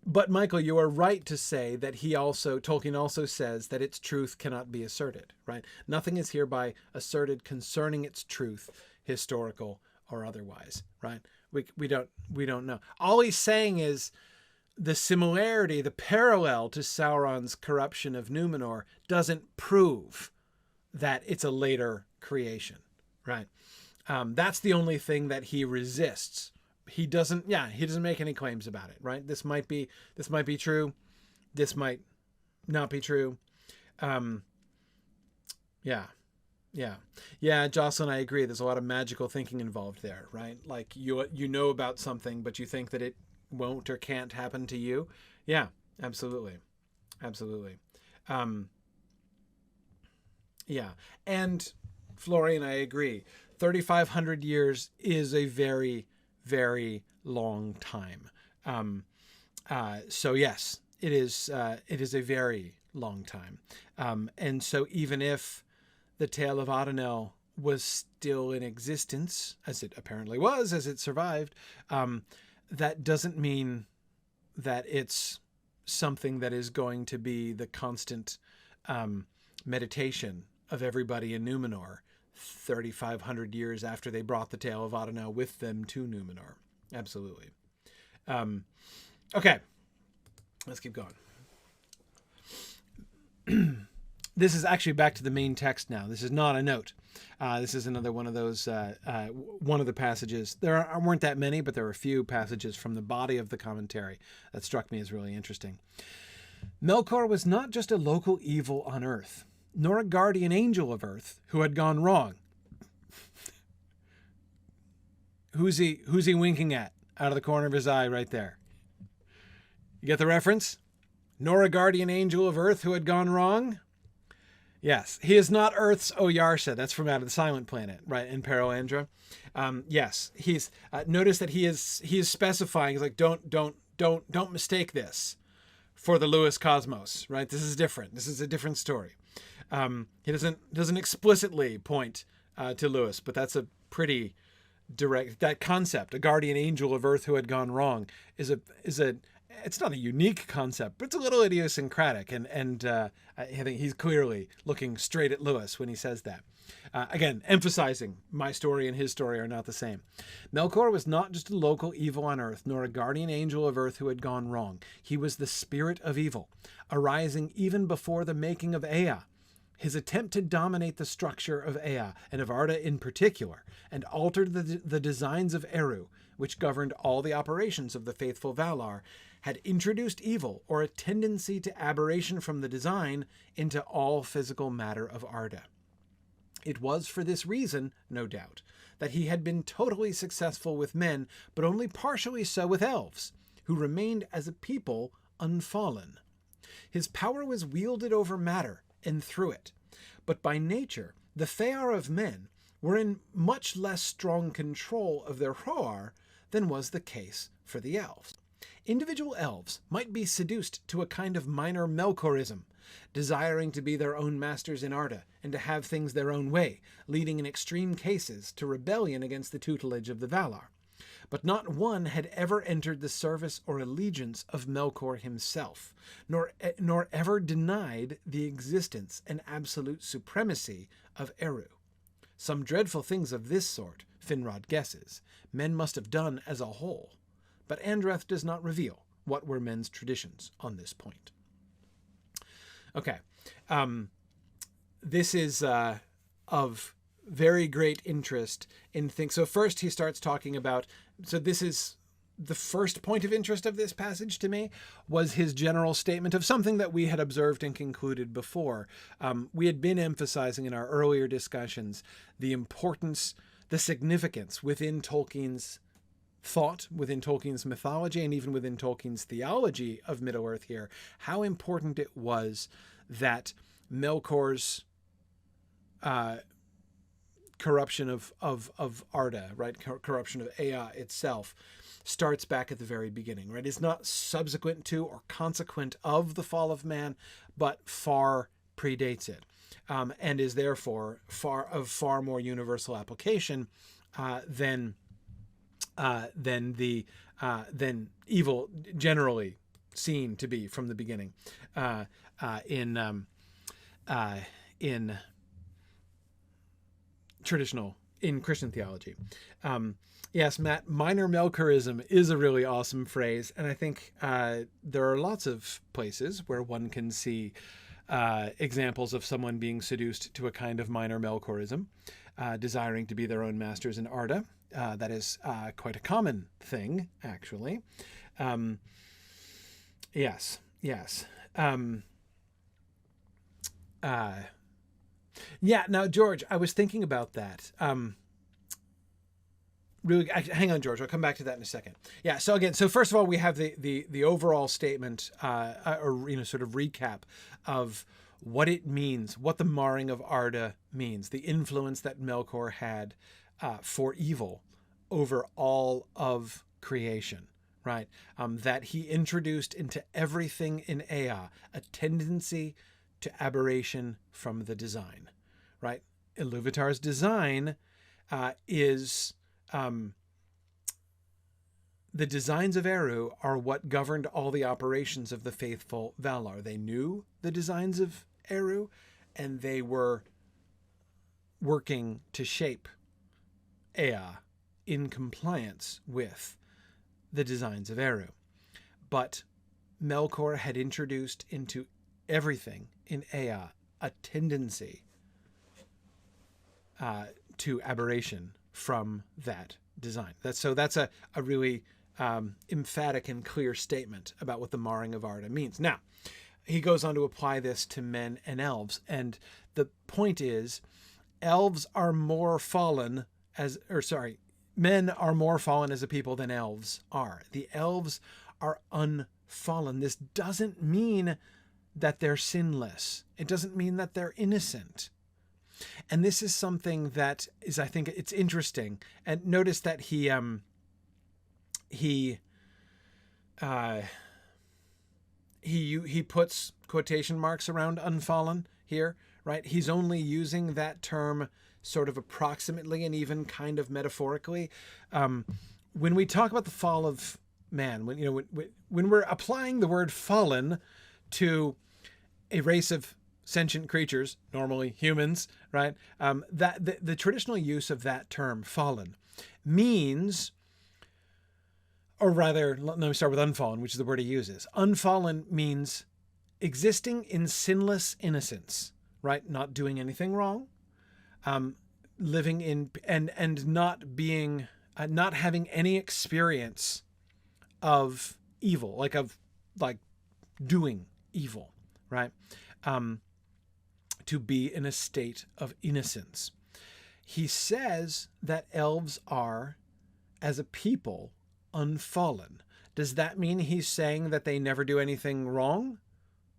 But Michael, you are right to say that Tolkien also says that its truth cannot be asserted, right? Nothing is hereby asserted concerning its truth, historical or otherwise, right? We don't know. All he's saying is the similarity, the parallel to Sauron's corruption of Numenor doesn't prove that it's a later creation, right? That's the only thing that he resists. He doesn't make any claims about it, right? This might be true. This might not be true. Yeah, Jocelyn, I agree. There's a lot of magical thinking involved there, right? Like you know about something, but you think that it won't or can't happen to you. Yeah, absolutely. Yeah, and Florian, I agree. 3,500 years is a very, very long time. So yes, it is a very long time. And so even if the tale of Adanel was still in existence, as it apparently was, as it survived, that doesn't mean that it's something that is going to be the constant meditation of everybody in Numenor 3,500 years after they brought the tale of Adanel with them to Numenor. Absolutely. Okay, let's keep going. This is actually back to the main text now. This is not a note. This is another one of those, one of the passages. There weren't that many, but there were a few passages from the body of the commentary that struck me as really interesting. Melkor was not just a local evil on Earth, nor a guardian angel of Earth who had gone wrong. Who's he winking at out of the corner of his eye right there? You get the reference? Nor a guardian angel of Earth who had gone wrong? Yes, he is not Earth's Oyarsa. That's from Out of the Silent Planet, right? In Peroandra. Yes, he's notice that he is specifying. He's like, don't mistake this for the Lewis Cosmos, right? This is different. This is a different story. He doesn't explicitly point to Lewis, but that's a pretty direct. That concept, a guardian angel of Earth who had gone wrong, is a. It's not a unique concept, but it's a little idiosyncratic, and I think he's clearly looking straight at Lewis when he says that. Again, emphasizing my story and his story are not the same. Melkor was not just a local evil on Earth, nor a guardian angel of Earth who had gone wrong. He was the spirit of evil, arising even before the making of Ea. His attempt to dominate the structure of Ea, and of Arda in particular, and altered the designs of Eru, which governed all the operations of the faithful Valar, had introduced evil, or a tendency to aberration from the design, into all physical matter of Arda. It was for this reason, no doubt, that he had been totally successful with men, but only partially so with elves, who remained as a people unfallen. His power was wielded over matter and through it, but by nature the Fëa of men were in much less strong control of their Hröa than was the case for the elves. Individual elves might be seduced to a kind of minor Melkorism, desiring to be their own masters in Arda and to have things their own way, leading in extreme cases to rebellion against the tutelage of the Valar. But not one had ever entered the service or allegiance of Melkor himself, nor ever denied the existence and absolute supremacy of Eru. Some dreadful things of this sort, Finrod guesses, men must have done as a whole, but Andreth does not reveal what were men's traditions on this point. Okay, this is of very great interest in things. So first he starts talking about, so this is the first point of interest of this passage to me, was his general statement of something that we had observed and concluded before. We had been emphasizing in our earlier discussions the importance, the significance within Tolkien's thought, within Tolkien's mythology, and even within Tolkien's theology of Middle-earth here, how important it was that Melkor's corruption of Arda, right? Corruption of Ea itself starts back at the very beginning, right? It's not subsequent to or consequent of the fall of man, but far predates it, and is therefore far more universal application than evil generally seen to be from the beginning in Christian theology. Yes, Matt, minor Melkorism is a really awesome phrase, and I think there are lots of places where one can see examples of someone being seduced to a kind of minor Melkorism, desiring to be their own masters in Arda. That is quite a common thing, actually. Yes. Yeah, now, George, I was thinking about that. Hang on, George. I'll come back to that in a second. Yeah, so first of all, we have the overall statement, sort of recap of what it means, what the marring of Arda means, the influence that Melkor had for evil over all of creation, right? That he introduced into everything in Ea a tendency to aberration from the design, right? Iluvatar's design is... the designs of Eru are what governed all the operations of the faithful Valar. They knew the designs of Eru, and they were working to shape Ea in compliance with the designs of Eru. But Melkor had introduced into everything in Ea a tendency to aberration from that design. That's a really emphatic and clear statement about what the marring of Arda means. Now, he goes on to apply this to men and elves, and the point is, men are more fallen as a people than elves are. The elves are unfallen. This doesn't mean that they're sinless. It doesn't mean that they're innocent. And this is something that is, I think it's interesting. And notice that he puts quotation marks around unfallen here, right? He's only using that term sort of approximately and even kind of metaphorically. When we talk about the fall of man, when we're applying the word fallen to a race of sentient creatures, normally humans, right? That the traditional use of that term, fallen, means, or rather, let me start with unfallen, which is the word he uses. Unfallen means existing in sinless innocence, right? Not doing anything wrong, living in and not being, not having any experience of evil, like doing evil, right? To be in a state of innocence. He says that elves are, as a people, unfallen. Does that mean he's saying that they never do anything wrong?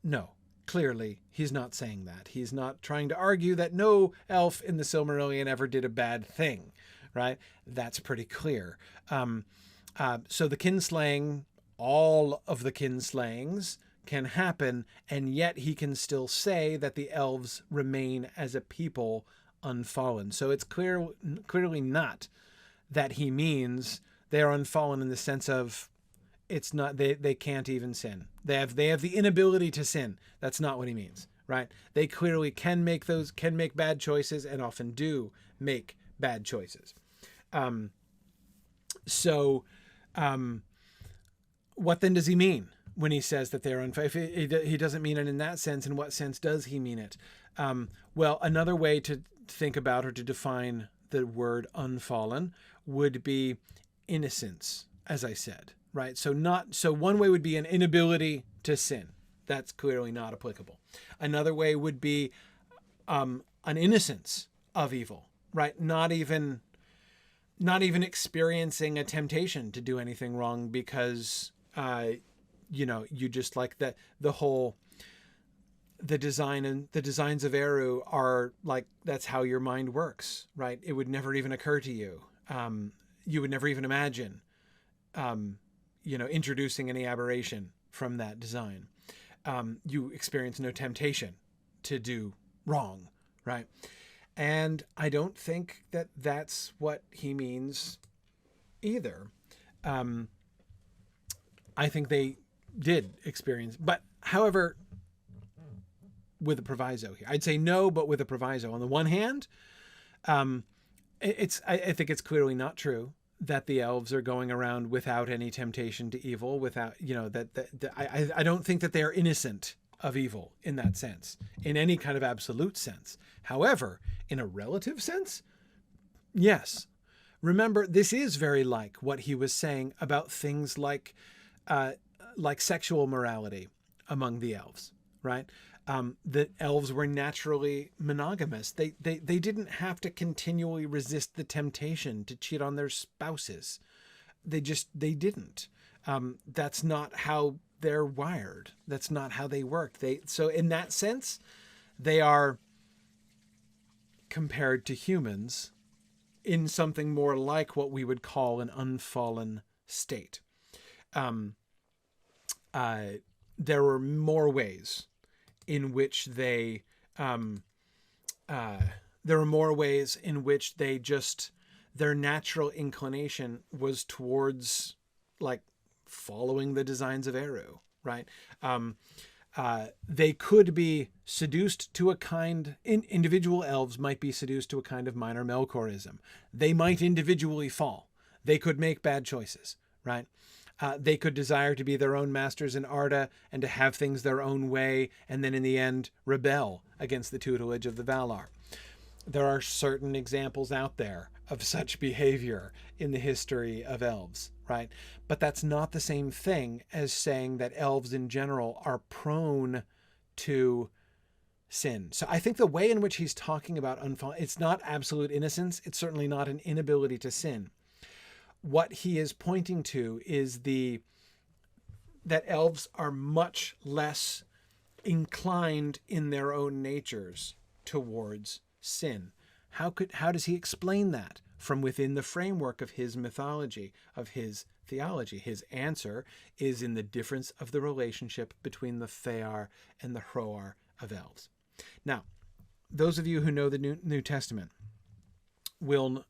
No. Clearly, he's not saying that. He's not trying to argue that no elf in the Silmarillion ever did a bad thing, right? That's pretty clear. So the kinslaying, all of the kinslayings can happen, and yet he can still say that the elves remain as a people unfallen. So it's clearly not that he means they are unfallen in the sense of it's not they can't even sin. They have the inability to sin. That's not what he means, right? They clearly can make bad choices and often do make bad choices. What then does he mean when he says that they're unfair? If he doesn't mean it in that sense, in what sense does he mean it? Well, another way to think about or to define the word unfallen would be innocence, as I said, right? So one way would be an inability to sin. That's clearly not applicable. Another way would be an innocence of evil, right? Not even experiencing a temptation to do anything wrong because you just like the designs of Eru are like, that's how your mind works, right? It would never even occur to you. You would never even imagine, introducing any aberration from that design. You experience no temptation to do wrong, right? And I don't think that that's what he means either. I think they did experience, but however, with a proviso here. I'd say no, but with a proviso. On the one hand, I think it's clearly not true that the elves are going around without any temptation to evil, without, I don't think that they are innocent of evil in that sense, in any kind of absolute sense. However, in a relative sense, yes. Remember, this is very like what he was saying about things like sexual morality among the elves, right? The elves were naturally monogamous. They didn't have to continually resist the temptation to cheat on their spouses. They didn't. That's not how they're wired. That's not how they work. So in that sense, they are compared to humans in something more like what we would call an unfallen state. There were more ways in which they their natural inclination was towards like following the designs of Eru, right? They could be seduced to individual elves might be seduced to a kind of minor Melkorism. They might individually fall. They could make bad choices, right? They could desire to be their own masters in Arda and to have things their own way, and then in the end rebel against the tutelage of the Valar. There are certain examples out there of such behavior in the history of elves, right? But that's not the same thing as saying that elves in general are prone to sin. So I think the way in which he's talking about unfallen, it's not absolute innocence. It's certainly not an inability to sin. What he is pointing to is that elves are much less inclined in their own natures towards sin. How does he explain that from within the framework of his mythology, of his theology? His answer is in the difference of the relationship between the Fëa and the Hröa of elves. Now, those of you who know the New Testament will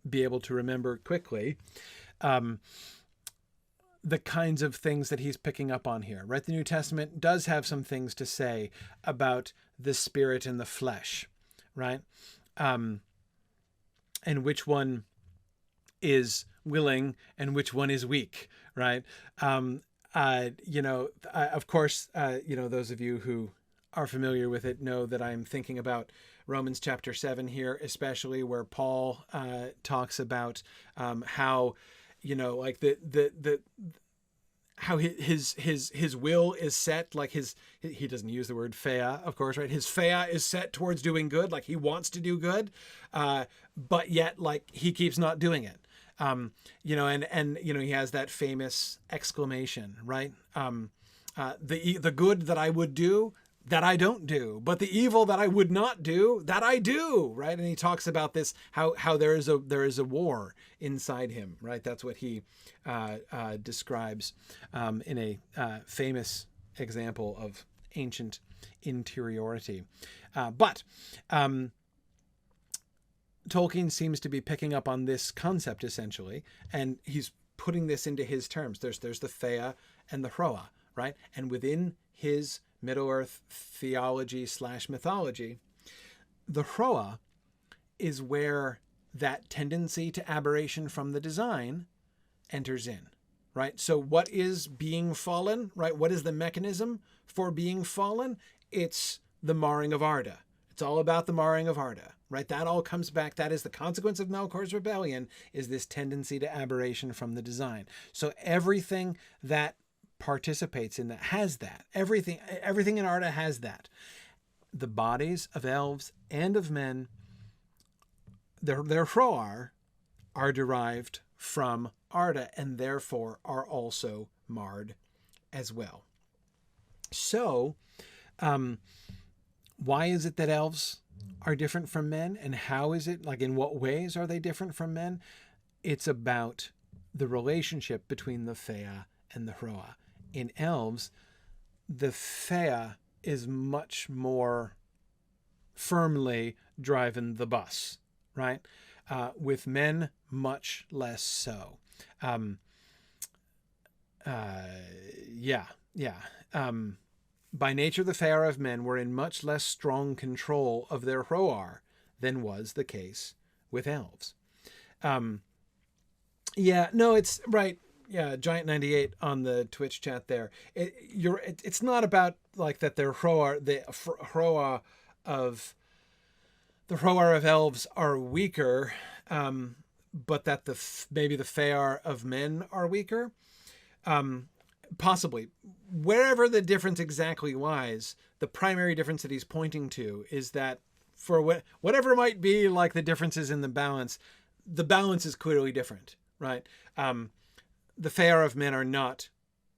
be able to remember quickly the kinds of things that he's picking up on here, right? The New Testament does have some things to say about the spirit and the flesh, right? And which one is willing and which one is weak, right? Of course, those of you who are familiar with it know that I'm thinking about Romans chapter 7 here, especially where Paul talks about how, how his will is set, like he doesn't use the word Fëa, of course, right? His Fëa is set towards doing good, like he wants to do good, but yet like he keeps not doing it. And he has that famous exclamation, right? The good that I would do, that I don't do, but the evil that I would not do, that I do, right? And he talks about this, how there is a war inside him, right? That's what he describes in a famous example of ancient interiority. But Tolkien seems to be picking up on this concept essentially, and he's putting this into his terms. There's the Fëa and the Hröa, right? And within his Middle-earth theology / mythology, the Hröa is where that tendency to aberration from the design enters in, right? So what is being fallen, right? What is the mechanism for being fallen? It's the marring of Arda. It's all about the marring of Arda, right? That all comes back. That is the consequence of Melkor's rebellion, is this tendency to aberration from the design. So everything that participates in that has that. Everything in Arda has that. The bodies of elves and of men, their Hröa are derived from Arda and therefore are also marred as well. So, why is it that elves are different from men, and how is it, like, in what ways are they different from men? It's about the relationship between the Fëa and the Hröa. In elves, the Fëa is much more firmly driving the bus, right? With men, much less so. By nature, the Fëa of men were in much less strong control of their Hröa than was the case with elves. It's right. Yeah, Giant 98 on the Twitch chat there. It's not about like that their Hröa, the Hröa of elves are weaker, but that maybe the Fëa of men are weaker. Possibly. Wherever the difference exactly lies, the primary difference that he's pointing to is that for whatever might be like the differences in the balance is clearly different, right? The Fëa of men are not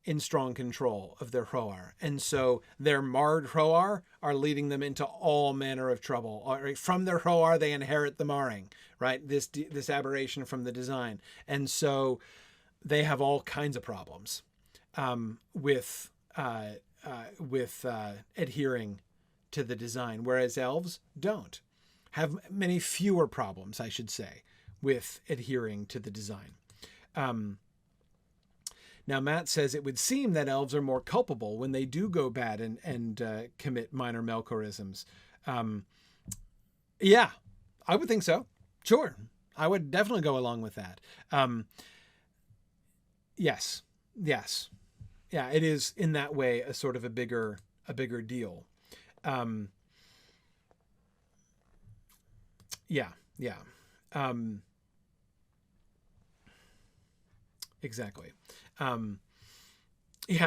in strong control of their Hröa, and so their marred Hröa are leading them into all manner of trouble. From their Hröa, they inherit the marring, right? This aberration from the design, and so they have all kinds of problems with adhering to the design, whereas elves don't have many fewer problems, I should say, with adhering to the design. Now, Matt says it would seem that elves are more culpable when they do go bad and commit minor Melkorisms. Yeah, I would think so. Sure. I would definitely go along with that. Yes. Yeah, it is in that way a sort of a bigger deal. Exactly.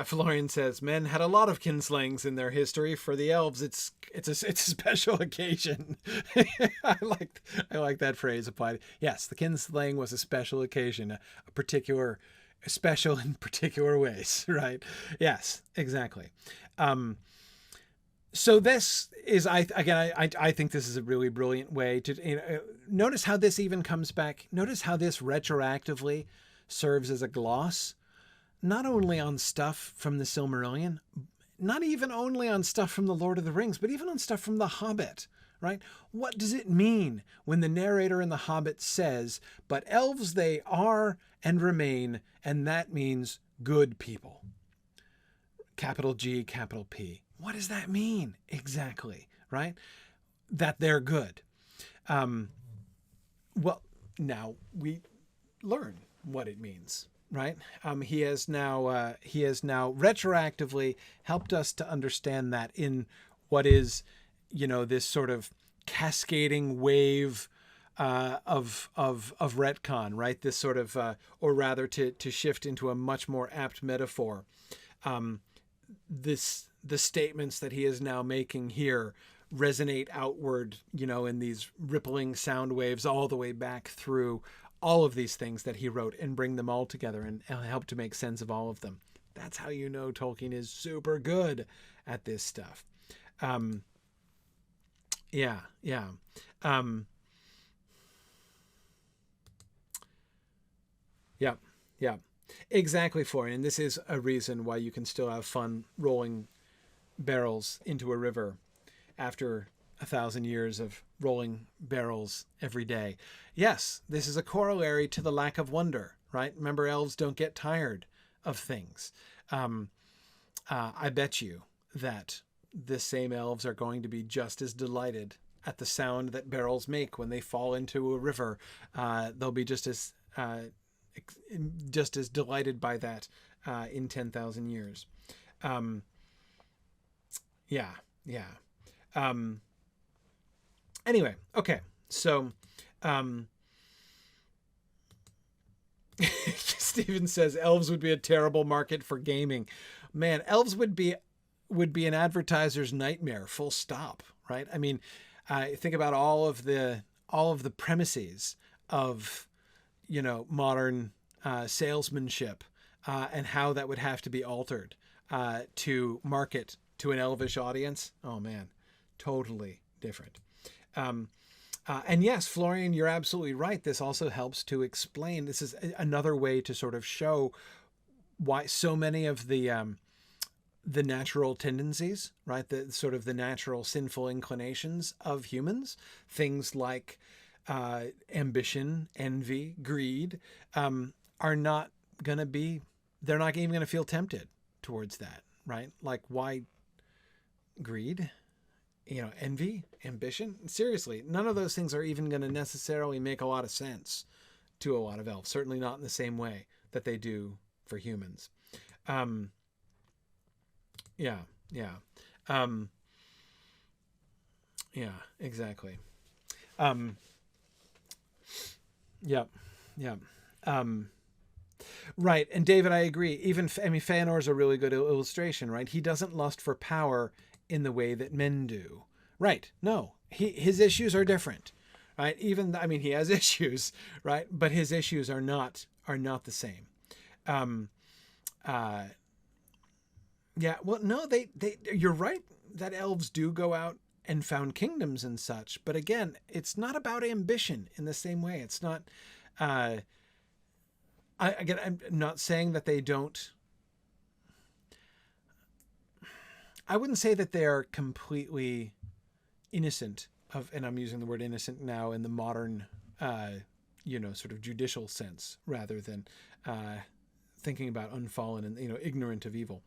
Florian says men had a lot of kinslayings in their history. For the elves, it's a special occasion. I like that phrase applied. Yes, the kinslaying was a special occasion, special in particular ways, right? Yes, exactly. So this is, I think this is a really brilliant way to notice how this even comes back. Notice how this retroactively serves as a gloss, not only on stuff from the Silmarillion, not even only on stuff from the Lord of the Rings, but even on stuff from the Hobbit, right? What does it mean when the narrator in the Hobbit says, but elves they are and remain, and that means good people? Capital G, capital P. What does that mean exactly, right? That they're good. Well, now we learn what it means, right? He has now retroactively helped us to understand that in what is, this sort of cascading wave of retcon, right? This sort of, or rather to shift into a much more apt metaphor. The statements that he is now making here resonate outward, in these rippling sound waves all the way back through all of these things that he wrote and bring them all together and help to make sense of all of them. That's how you know Tolkien is super good at this stuff. Yeah. Yeah. Exactly, Florian. And this is a reason why you can still have fun rolling barrels into a river after 1,000 years of rolling barrels every day. Yes, this is a corollary to the lack of wonder, right? Remember, elves don't get tired of things. I bet you that the same elves are going to be just as delighted at the sound that barrels make when they fall into a river. They'll be just as delighted by that in 10,000 years. Yeah. Anyway, okay. So, Steven says elves would be a terrible market for gaming. Man, elves would be an advertiser's nightmare, full stop, right? I mean, think about all of the premises of, modern salesmanship and how that would have to be altered to market to an elvish audience. Oh man, totally different. And yes, Florian, you're absolutely right. This also helps to explain. This is another way to sort of show why so many of the natural tendencies, right? The sort of the natural sinful inclinations of humans, things like ambition, envy, greed, are not going to be, they're not even going to feel tempted towards that, right? Like, why greed? Envy, ambition. Seriously, none of those things are even going to necessarily make a lot of sense to a lot of elves. Certainly not in the same way that they do for humans. Yeah, exactly. Yeah. Right. And David, I agree. Feanor's a really good illustration, right? He doesn't lust for power in the way that men do. Right. No, his issues are different, right? He has issues, right? But his issues are not the same. Yeah. Well, no, you're right that elves do go out and found kingdoms and such. But again, it's not about ambition in the same way. It's not, I'm not saying that they don't. I wouldn't say that they are completely innocent of, and I'm using the word innocent now in the modern, sort of judicial sense, rather than thinking about unfallen and ignorant of evil.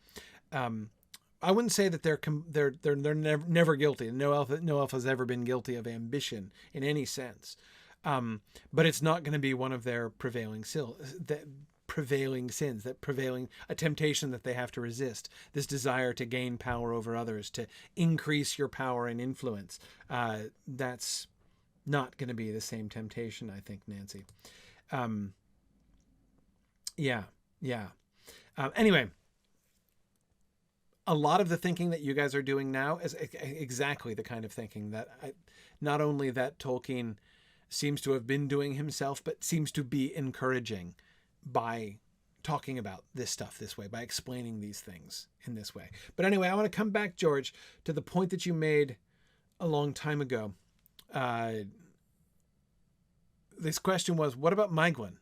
I wouldn't say that they're never guilty. No elf has ever been guilty of ambition in any sense. But it's not going to be one of their prevailing sins, a temptation that they have to resist. This desire to gain power over others, to increase your power and influence. That's not going to be the same temptation, I think, Nancy. Yeah. Anyway, a lot of the thinking that you guys are doing now is exactly the kind of thinking that not only that Tolkien seems to have been doing himself, but seems to be encouraging by talking about this stuff this way, by explaining these things in this way. But anyway, I want to come back, George, to the point that you made a long time ago. This question was, what about Maegwyn?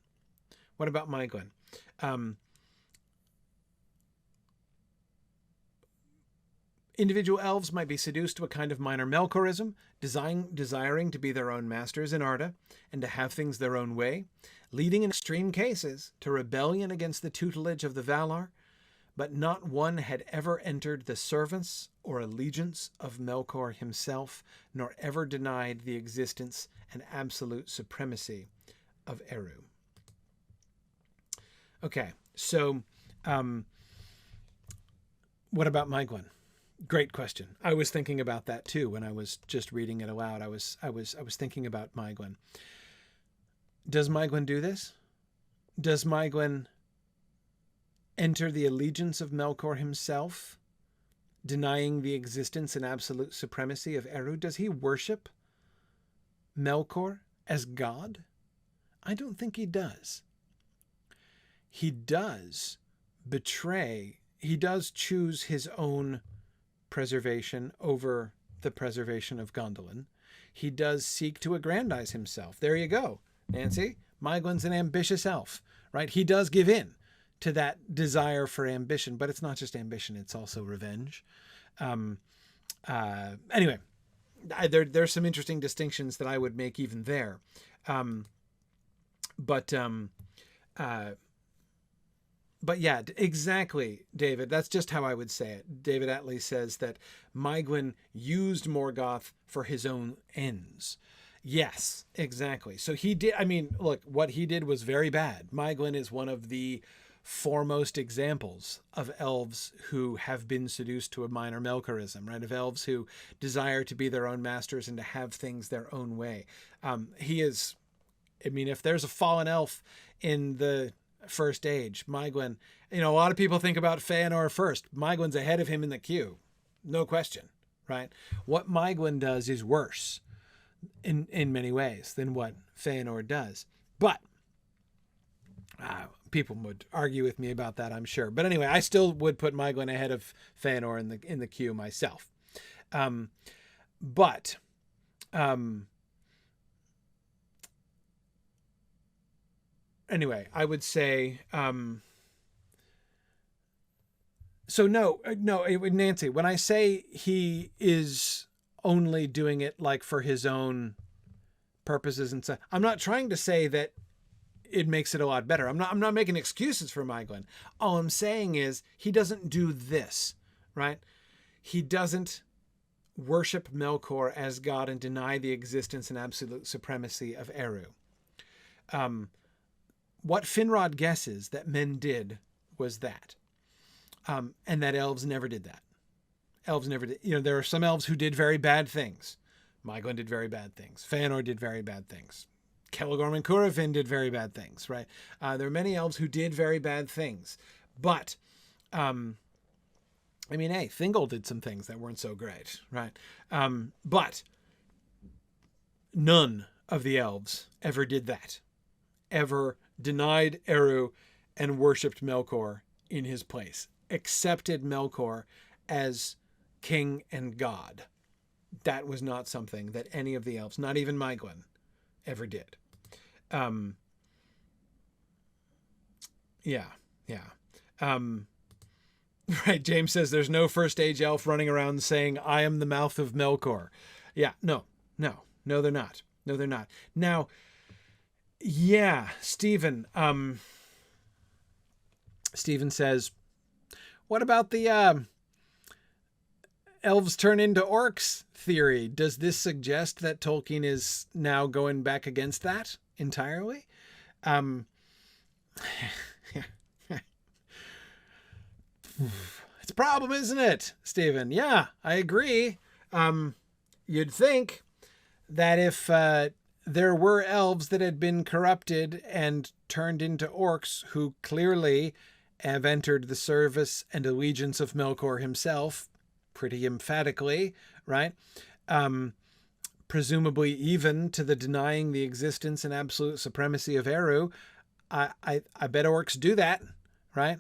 Individual elves might be seduced to a kind of minor Melkorism, desiring to be their own masters in Arda and to have things their own way, leading in extreme cases to rebellion against the tutelage of the Valar, but not one had ever entered the service or allegiance of Melkor himself, nor ever denied the existence and absolute supremacy of Eru. Okay, so what about Maegwyn? Great question. I was thinking about that too when I was just reading it aloud. I was thinking about Maegwyn. Does Maegwyn do this? Does Maegwyn enter the allegiance of Melkor himself, denying the existence and absolute supremacy of Eru? Does he worship Melkor as God? I don't think he does. He does choose his own preservation over the preservation of Gondolin. He does seek to aggrandize himself. There you go, Nancy. Maegwyn's an ambitious elf, right? He does give in to that desire for ambition, but it's not just ambition, it's also revenge. Anyway, there's some interesting distinctions that I would make even there. But yeah, exactly, David. That's just how I would say it. David Atlee says that Maegwyn used Morgoth for his own ends. Yes, exactly. So he did. I mean, look, what he did was very bad. Maegwyn is one of the foremost examples of elves who have been seduced to a minor Melkorism, right? Of elves who desire to be their own masters and to have things their own way. He is, I mean, if there's a fallen elf in the First Age, Maegwyn, a lot of people think about Fëa and Hröa first. Maegwyn's ahead of him in the queue. No question, right? What Maegwyn does is worse in many ways than what Fëa and Hröa does. But people would argue with me about that, I'm sure. But anyway, I still would put Maegwyn ahead of Fëa and Hröa in the queue myself. Anyway, I would say, so no, Nancy, when I say he is only doing it like for his own purposes and stuff, I'm not trying to say that it makes it a lot better. I'm not making excuses for Maegwyn. All I'm saying is he doesn't do this, right? He doesn't worship Melkor as God and deny the existence and absolute supremacy of Eru. What Finrod guesses that men did was that. And that elves never did that. Elves never did. There are some elves who did very bad things. Maegwyn did very bad things. Fëa and Hröa did very bad things. Celegorm and Curufin did very bad things, right? There are many elves who did very bad things. But, Thingol did some things that weren't so great, right? But none of the elves ever did that. Ever denied Eru and worshipped Melkor in his place. Accepted Melkor as king and god. That was not something that any of the elves, not even Maegwyn, ever did. Right, James says there's no First Age elf running around saying, I am the mouth of Melkor. Yeah, no, they're not. No, they're not. Now, yeah, Stephen. Stephen says, what about the elves turn into orcs theory? Does this suggest that Tolkien is now going back against that entirely? It's a problem, isn't it, Stephen? Yeah, I agree. You'd think that if there were elves that had been corrupted and turned into orcs who clearly have entered the service and allegiance of Melkor himself pretty emphatically, right? Presumably even to the denying the existence and absolute supremacy of Eru. I bet orcs do that, right?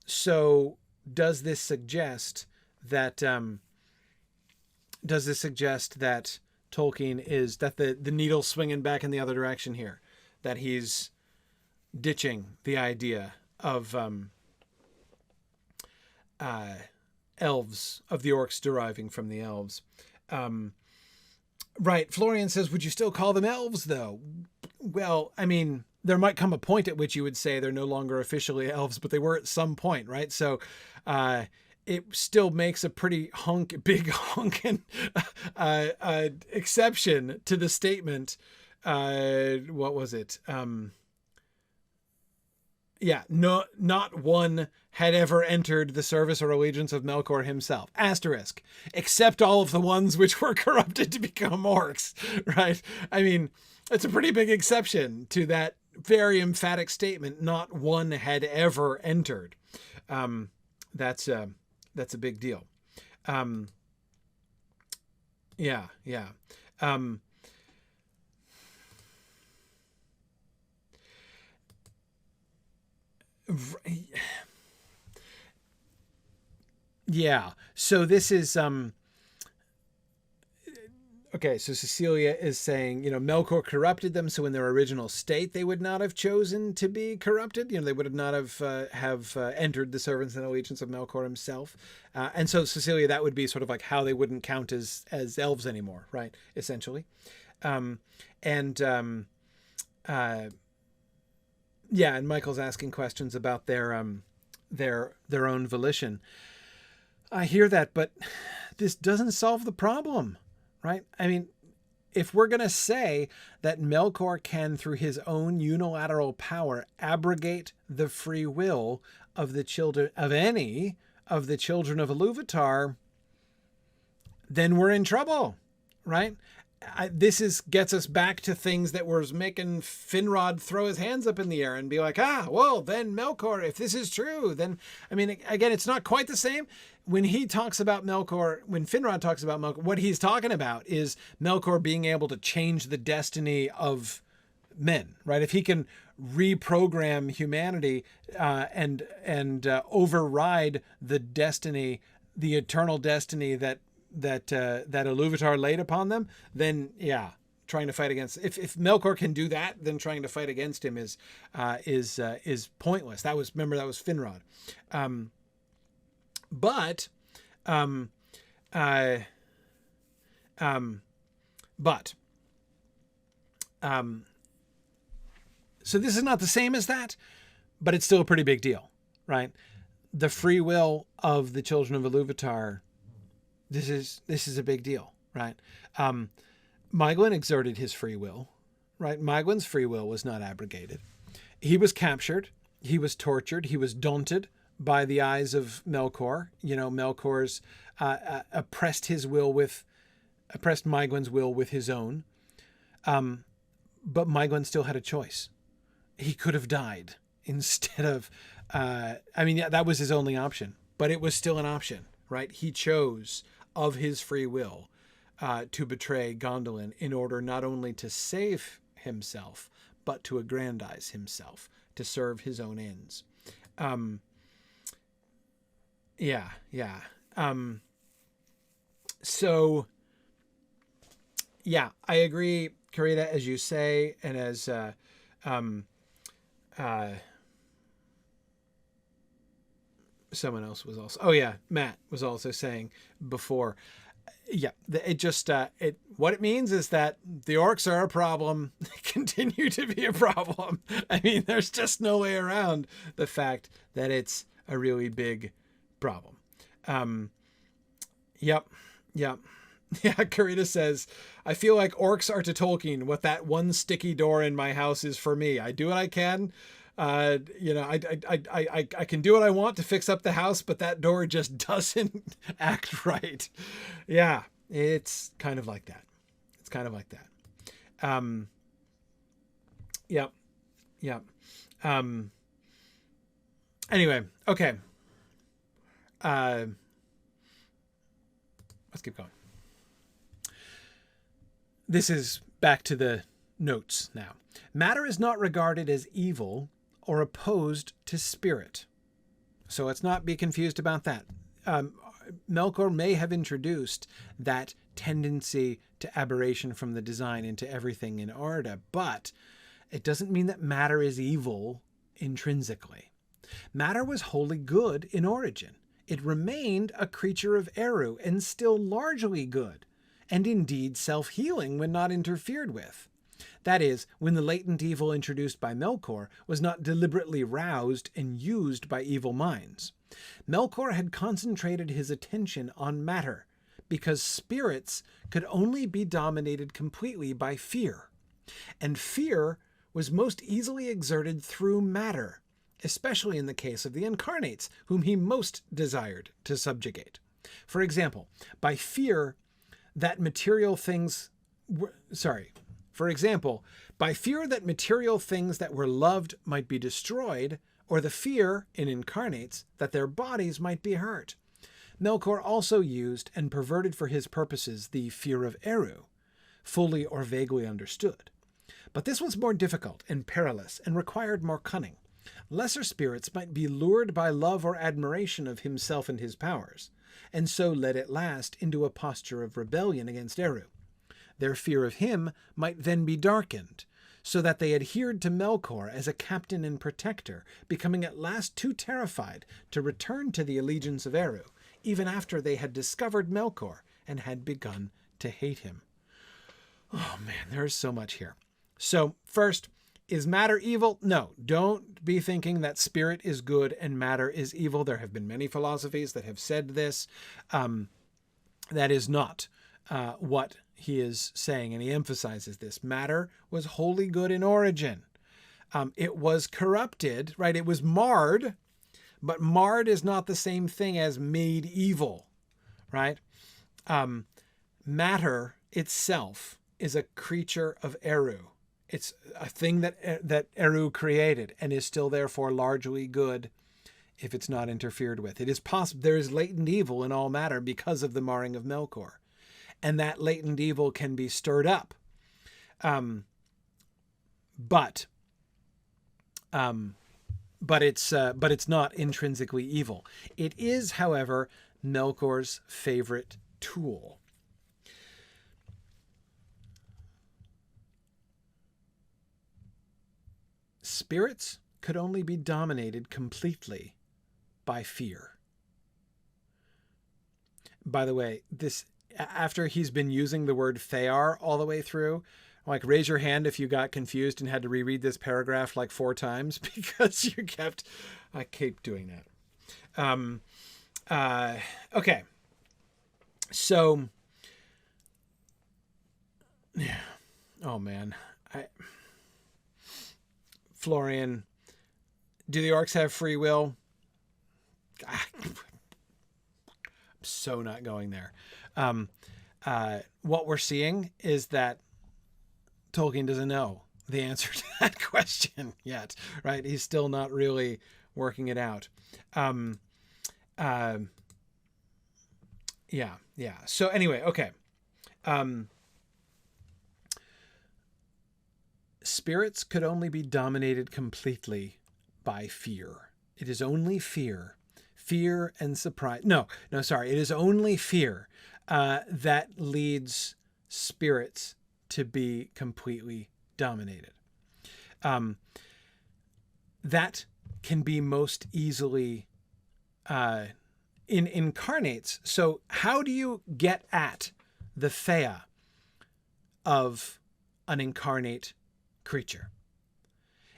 So does this suggest that Tolkien is, that the needle's swinging back in the other direction here, that he's ditching the idea of elves, of the orcs deriving from the elves? Right. Florian says, would you still call them elves though? Well, there might come a point at which you would say they're no longer officially elves, but they were at some point, right? So it still makes a pretty big honking exception to the statement. What was it? No, not one had ever entered the service or allegiance of Melkor himself. Asterisk. Except all of the ones which were corrupted to become orcs, right? It's a pretty big exception to that very emphatic statement. Not one had ever entered. That's a big deal. Yeah. So this is okay, so Cecilia is saying, Melkor corrupted them, so in their original state, they would not have chosen to be corrupted. They would not have entered the servants and allegiance of Melkor himself. And so Cecilia, that would be sort of like how they wouldn't count as elves anymore, right? Essentially. And Michael's asking questions about their own volition. I hear that, but this doesn't solve the problem. Right? I mean, if we're going to say that Melkor can, through his own unilateral power, abrogate the free will of the children of any of the children of Iluvatar, then we're in trouble, right? This gets us back to things that was making Finrod throw his hands up in the air and be like, well, then Melkor, if this is true, then, I mean, again, it's not quite the same. When he talks about Melkor, when Finrod talks about Melkor, what he's talking about is Melkor being able to change the destiny of men, right? If he can reprogram humanity and override the destiny, the eternal destiny that Iluvatar laid upon them, then trying to fight against, if Melkor can do that, then trying to fight against him is pointless. That was Finrod. So this is not the same as that, but it's still a pretty big deal, right? The free will of the children of Iluvatar. This is a big deal, right? Maeglin exerted his free will, right? Maeglin's free will was not abrogated. He was captured. He was tortured. He was daunted by the eyes of Melkor. Melkor's oppressed Maeglin's will with his own. But Maeglin still had a choice. He could have died instead of, that was his only option, but it was still an option, right? He chose of his free will to betray Gondolin in order not only to save himself, but to aggrandize himself, to serve his own ends. I agree, Karita, as you say, and as someone else was also, Matt was also saying before, what it means is that the orcs are a problem. They continue to be a problem. I mean, there's just no way around the fact that it's a really big problem. Karita says, I feel like orcs are to Tolkien what that one sticky door in my house is for me. I do what I can. I can do what I want to fix up the house, but that door just doesn't act right. Yeah, it's kind of like that. Anyway, okay. Let's keep going. This is back to the notes now. Matter is not regarded as evil or opposed to spirit. So let's not be confused about that. Melkor may have introduced that tendency to aberration from the design into everything in Arda, but it doesn't mean that matter is evil intrinsically. Matter was wholly good in origin. It remained a creature of Eru and still largely good, and indeed self-healing when not interfered with. That is, when the latent evil introduced by Melkor was not deliberately roused and used by evil minds. Melkor had concentrated his attention on matter, because spirits could only be dominated completely by fear. And fear was most easily exerted through matter, especially in the case of the incarnates, whom he most desired to subjugate. For example, by fear that material things that were loved might be destroyed, or the fear in incarnates that their bodies might be hurt. Melkor also used and perverted for his purposes the fear of Eru, fully or vaguely understood. But this was more difficult and perilous and required more cunning. Lesser spirits might be lured by love or admiration of himself and his powers, and so led at last into a posture of rebellion against Eru. Their fear of him might then be darkened, so that they adhered to Melkor as a captain and protector, becoming at last too terrified to return to the allegiance of Eru, even after they had discovered Melkor and had begun to hate him. Oh man, there is so much here. So first, is matter evil? No, don't be thinking that spirit is good and matter is evil. There have been many philosophies that have said this. That is not what he is saying, and he emphasizes this. Matter was wholly good in origin. It was corrupted, right? It was marred, but marred is not the same thing as made evil, right? Matter itself is a creature of Eru. It's a thing that Eru created and is still therefore largely good if it's not interfered with. It is possible there is latent evil in all matter because of the marring of Melkor, and that latent evil can be stirred up. But it's not intrinsically evil. It is, however, Melkor's favorite tool. Spirits could only be dominated completely by fear. By the way, this, after he's been using the word Fëa all the way through, like, raise your hand if you got confused and had to reread this paragraph like 4 times because I keep doing that. Okay. So, yeah. Oh man. Florian, do the orcs have free will? I'm so not going there. What we're seeing is that Tolkien doesn't know the answer to that question yet, right? He's still not really working it out. Yeah. So anyway, okay. Spirits could only be dominated completely by fear. It is only fear and surprise. No, sorry. It is only fear that leads spirits to be completely dominated. That can be most easily in incarnates. So how do you get at the Fëa of an incarnate creature?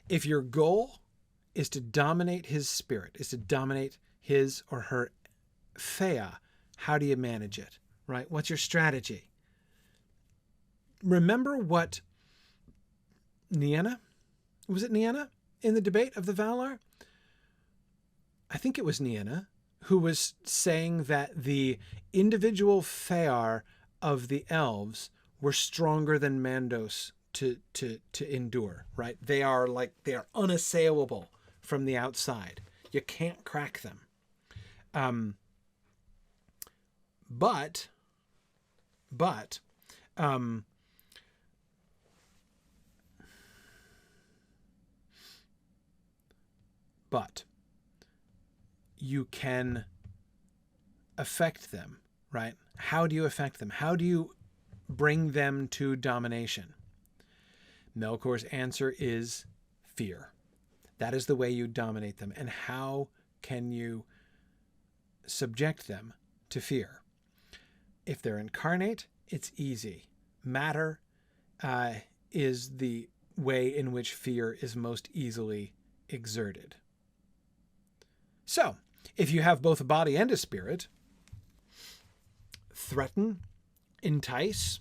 If your goal is to dominate his spirit, is to dominate his or her Fëa, how do you manage it, right? What's your strategy? Remember what Nienna, was it Nienna in the debate of the Valar? I think it was Nienna who was saying that the individual Fëa of the elves were stronger than Maedhros to endure, right? They are unassailable from the outside. You can't crack them. But you can affect them, right? How do you affect them? How do you bring them to domination? Melkor's answer is fear. That is the way you dominate them. And how can you subject them to fear? If they're incarnate, it's easy. Matter is the way in which fear is most easily exerted. So, if you have both a body and a spirit, threaten, entice.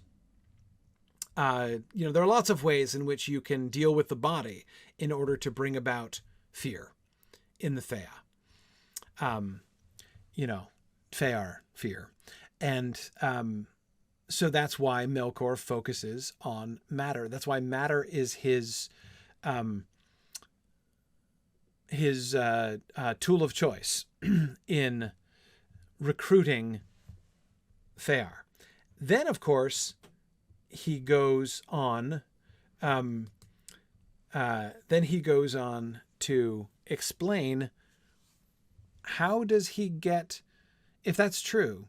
There are lots of ways in which you can deal with the body in order to bring about fear in the Fëa. Fëa, fear. And so that's why Melkor focuses on matter. That's why matter is his tool of choice in recruiting Fëa. Then, of course, he goes on. to explain, how does he get, if that's true,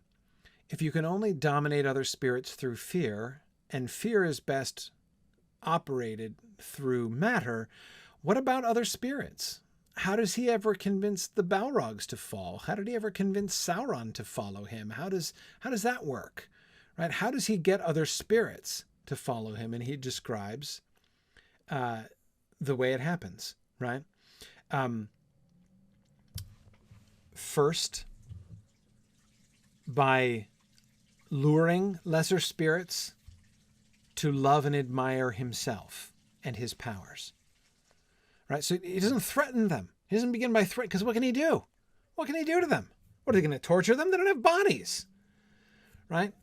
if you can only dominate other spirits through fear, and fear is best operated through matter, what about other spirits? How does he ever convince the Balrogs to fall? How did he ever convince Sauron to follow him? How does that work? Right? How does he get other spirits to follow him? And he describes the way it happens, right? First, by luring lesser spirits to love and admire himself and his powers, right? So he doesn't threaten them. He doesn't begin by threat, because what can he do? What can he do to them? What, are they going to torture them? They don't have bodies, right?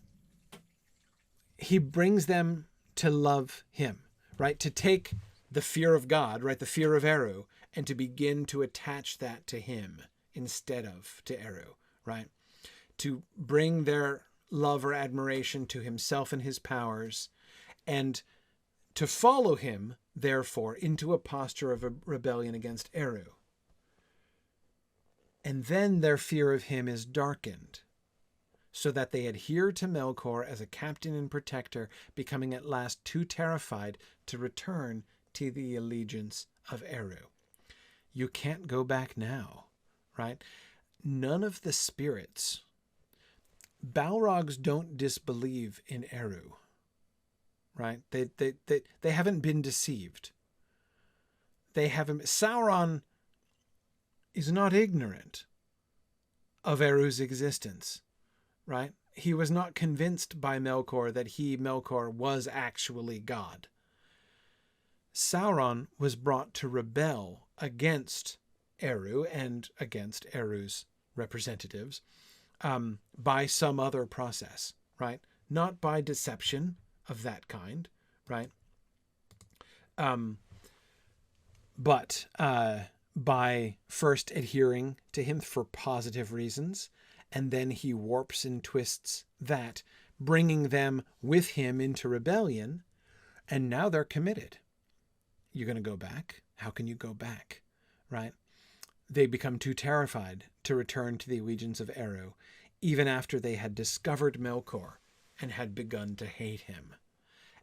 He brings them to love him, right? To take the fear of God, right? The fear of Eru, and to begin to attach that to him instead of to Eru, right? To bring their love or admiration to himself and his powers, and to follow him, therefore, into a posture of a rebellion against Eru. And then their fear of him is darkened, so that they adhere to Melkor as a captain and protector, becoming at last too terrified to return to the allegiance of Eru. You can't go back now, right? None of the spirits, Balrogs don't disbelieve in Eru, right? They haven't been deceived. They haven't. Sauron is not ignorant of Eru's existence, right? He was not convinced by Melkor that Melkor was actually God. Sauron was brought to rebel against Eru and against Eru's representatives by some other process, right? Not by deception of that kind, right? But by first adhering to him for positive reasons, and then he warps and twists that, bringing them with him into rebellion, and now they're committed. You're going to go back? How can you go back, right? They become too terrified to return to the allegiance of Eru, even after they had discovered Melkor and had begun to hate him.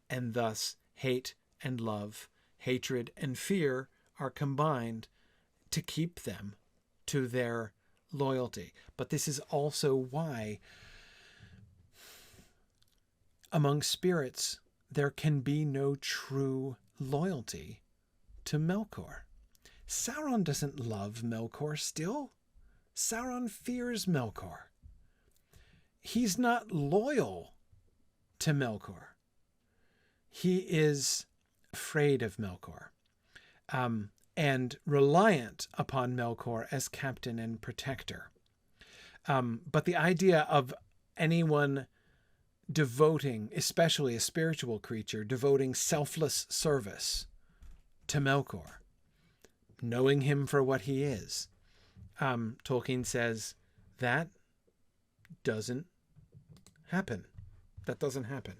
And thus, hate and love, hatred and fear are combined to keep them to their loyalty. But this is also why among spirits there can be no true loyalty to Melkor. Sauron doesn't love Melkor still. Sauron fears Melkor. He's not loyal to Melkor. He is afraid of Melkor, and reliant upon Melkor as captain and protector. But the idea of anyone devoting, especially a spiritual creature, devoting selfless service to Melkor, knowing him for what he is, Tolkien says that doesn't happen. That doesn't happen.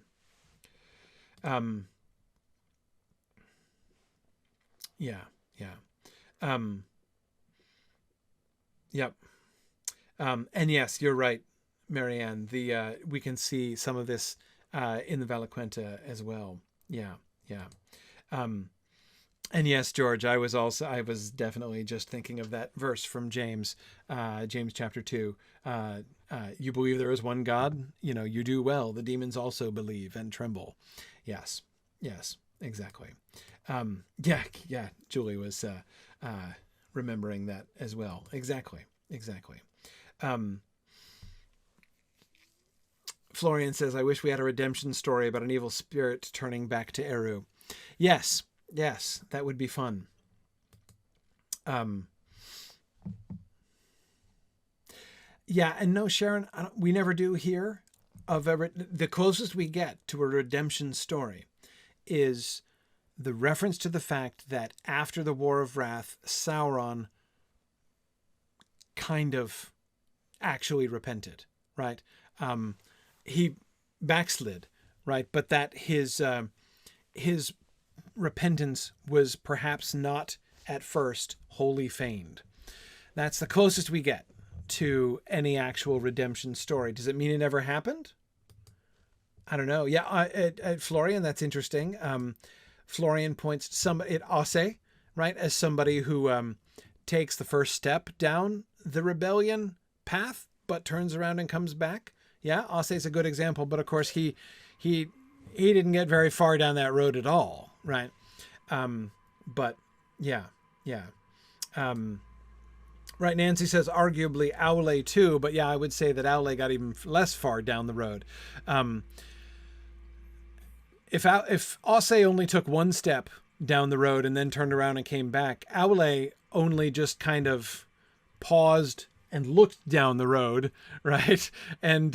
Yep. And yes, you're right, Marianne. We can see some of this in the Valaquenta as well. Yeah. And yes, George, I was definitely just thinking of that verse from James, James chapter 2. You believe there is one God? You do well. The demons also believe and tremble. Yes, exactly. Julie was remembering that as well. Exactly. Florian says, I wish we had a redemption story about an evil spirit turning back to Eru. Yes, that would be fun. And no, Sharon, we never do hear of the closest we get to a redemption story is the reference to the fact that after the War of Wrath, Sauron kind of actually repented, right? He backslid, right? But that his repentance was perhaps not at first wholly feigned. That's the closest we get to any actual redemption story. Does it mean it never happened? I don't know. Yeah, at Florian, that's interesting. Florian points at Ase, right, as somebody who takes the first step down the rebellion path, but turns around and comes back. Yeah, Ase is a good example, but of course he didn't get very far down that road at all, right? But yeah. Right, Nancy says arguably Aule too, but yeah, I would say that Aule got even less far down the road. If Ase only took one step down the road and then turned around and came back, Aule only just kind of paused and looked down the road, right, and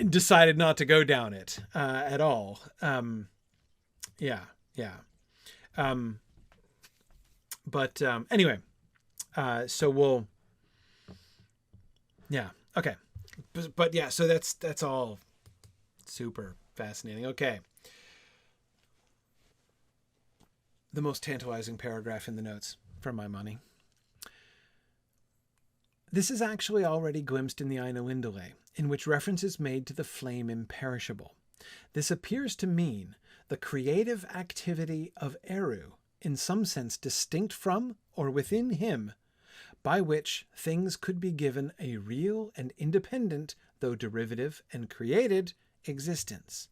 decided not to go down it at all. But anyway. So we'll, yeah, okay. But yeah, so that's all super fascinating. Okay. The most tantalizing paragraph in the notes, for my money. This is actually already glimpsed in the Ainulindale, in which reference is made to the flame imperishable. This appears to mean the creative activity of Eru, in some sense distinct from or within him, by which things could be given a real and independent, though derivative and created, existence.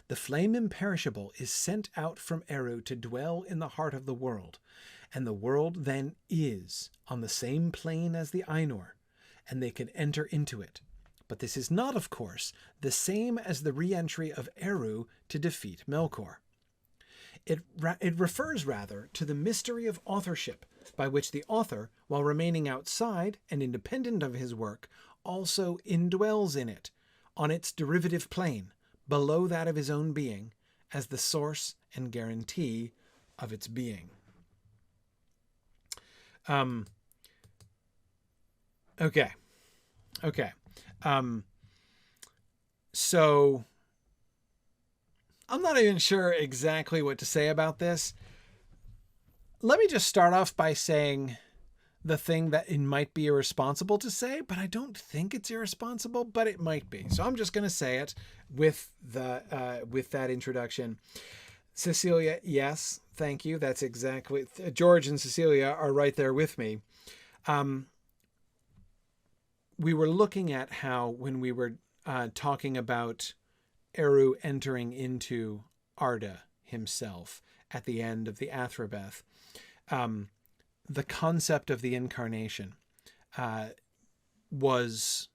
The flame imperishable is sent out from Eru to dwell in the heart of the world, and the world then is on the same plane as the Ainur, and they can enter into it. But this is not, of course, the same as the re-entry of Eru to defeat Melkor. It refers rather to the mystery of authorship, by which the author, while remaining outside and independent of his work, also indwells in it, on its derivative plane, below that of his own being, as the source and guarantee of its being. Okay. So I'm not even sure exactly what to say about this. Let me just start off by saying the thing that it might be irresponsible to say, but I don't think it's irresponsible, but it might be. So I'm just going to say it with that introduction. Cecilia, yes, thank you. That's exactly, George and Cecilia are right there with me. We were looking at how when we were talking about Eru entering into Arda himself at the end of the Athrabeth, the concept of the incarnation was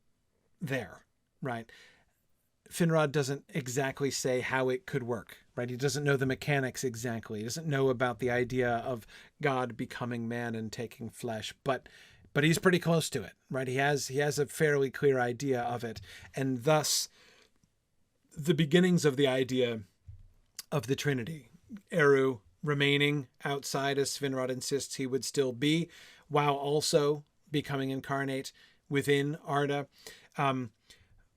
there, right? Finrod doesn't exactly say how it could work, right? He doesn't know the mechanics exactly. He doesn't know about the idea of God becoming man and taking flesh, but he's pretty close to it, right? He has a fairly clear idea of it, and thus the beginnings of the idea of the Trinity, Eru remaining outside, as Svinrod insists he would still be, while also becoming incarnate within Arda.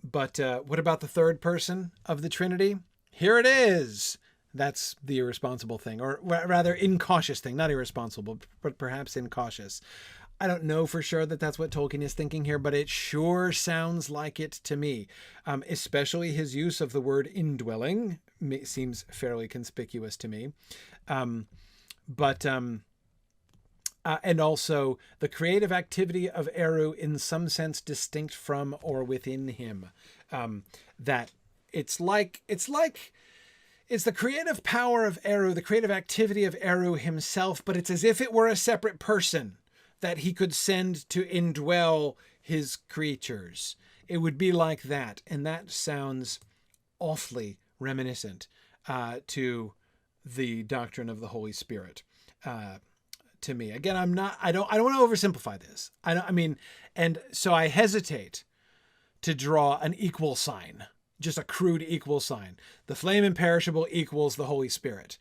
But what about the third person of the Trinity? Here it is. That's the irresponsible thing, or rather incautious thing, not irresponsible, but perhaps incautious. I don't know for sure that that's what Tolkien is thinking here, but it sure sounds like it to me. Especially his use of the word indwelling seems fairly conspicuous to me. And also the creative activity of Eru in some sense distinct from or within him. That it's the creative power of Eru, the creative activity of Eru himself, but it's as if it were a separate person that he could send to indwell his creatures. It would be like that. And that sounds awfully reminiscent to the doctrine of the Holy Spirit. To me, again, I don't want to oversimplify this. And so I hesitate to draw an equal sign, just a crude equal sign. The flame imperishable equals the Holy Spirit.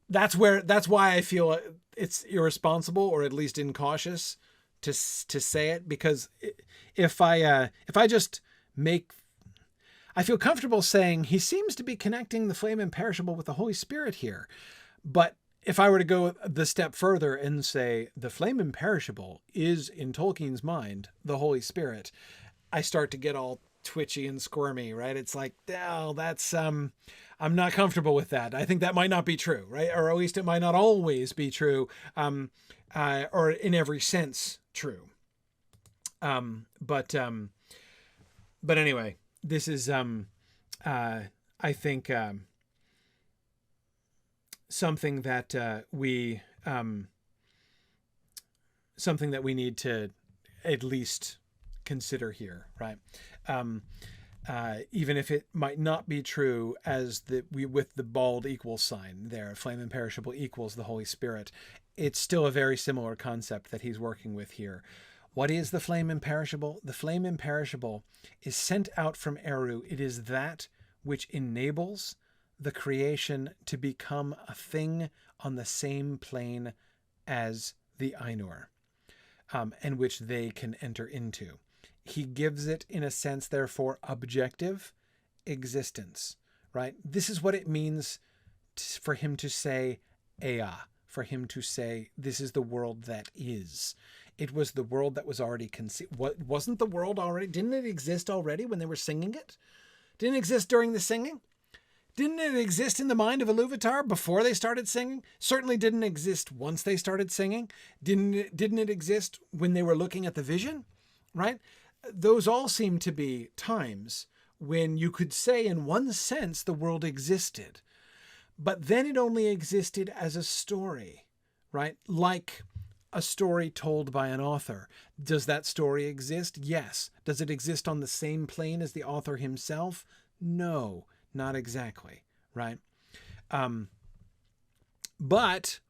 That's why I feel it's irresponsible, or at least incautious, to say it, because if I just make, I feel comfortable saying he seems to be connecting the flame imperishable with the Holy Spirit here. But if I were to go the step further and say the flame imperishable is, in Tolkien's mind, the Holy Spirit, I start to get all twitchy and squirmy, right? It's like, oh, that's, I'm not comfortable with that. I think that might not be true, right? Or at least it might not always be true, or in every sense true. But anyway, this is, I think, something that something that we need to at least consider here, right? Even if it might not be true as with the bald equals sign there, flame imperishable equals the Holy Spirit, it's still a very similar concept that he's working with here. What is the flame imperishable? The flame imperishable is sent out from Eru. It is that which enables the creation to become a thing on the same plane as the Ainur, and which they can enter into. He gives it, in a sense, therefore, objective existence, right? This is what it means for him to say Ea, for him to say, this is the world that is. It was the world that was already conceived. Wasn't the world already? Didn't it exist already when they were singing it? Didn't it exist during the singing? Didn't it exist in the mind of Iluvatar before they started singing? Certainly didn't exist once they started singing. Didn't it exist when they were looking at the vision? Right? Those all seem to be times when you could say in one sense the world existed. But then it only existed as a story, right? Like a story told by an author. Does that story exist? Yes. Does it exist on the same plane as the author himself? No, not exactly, right? But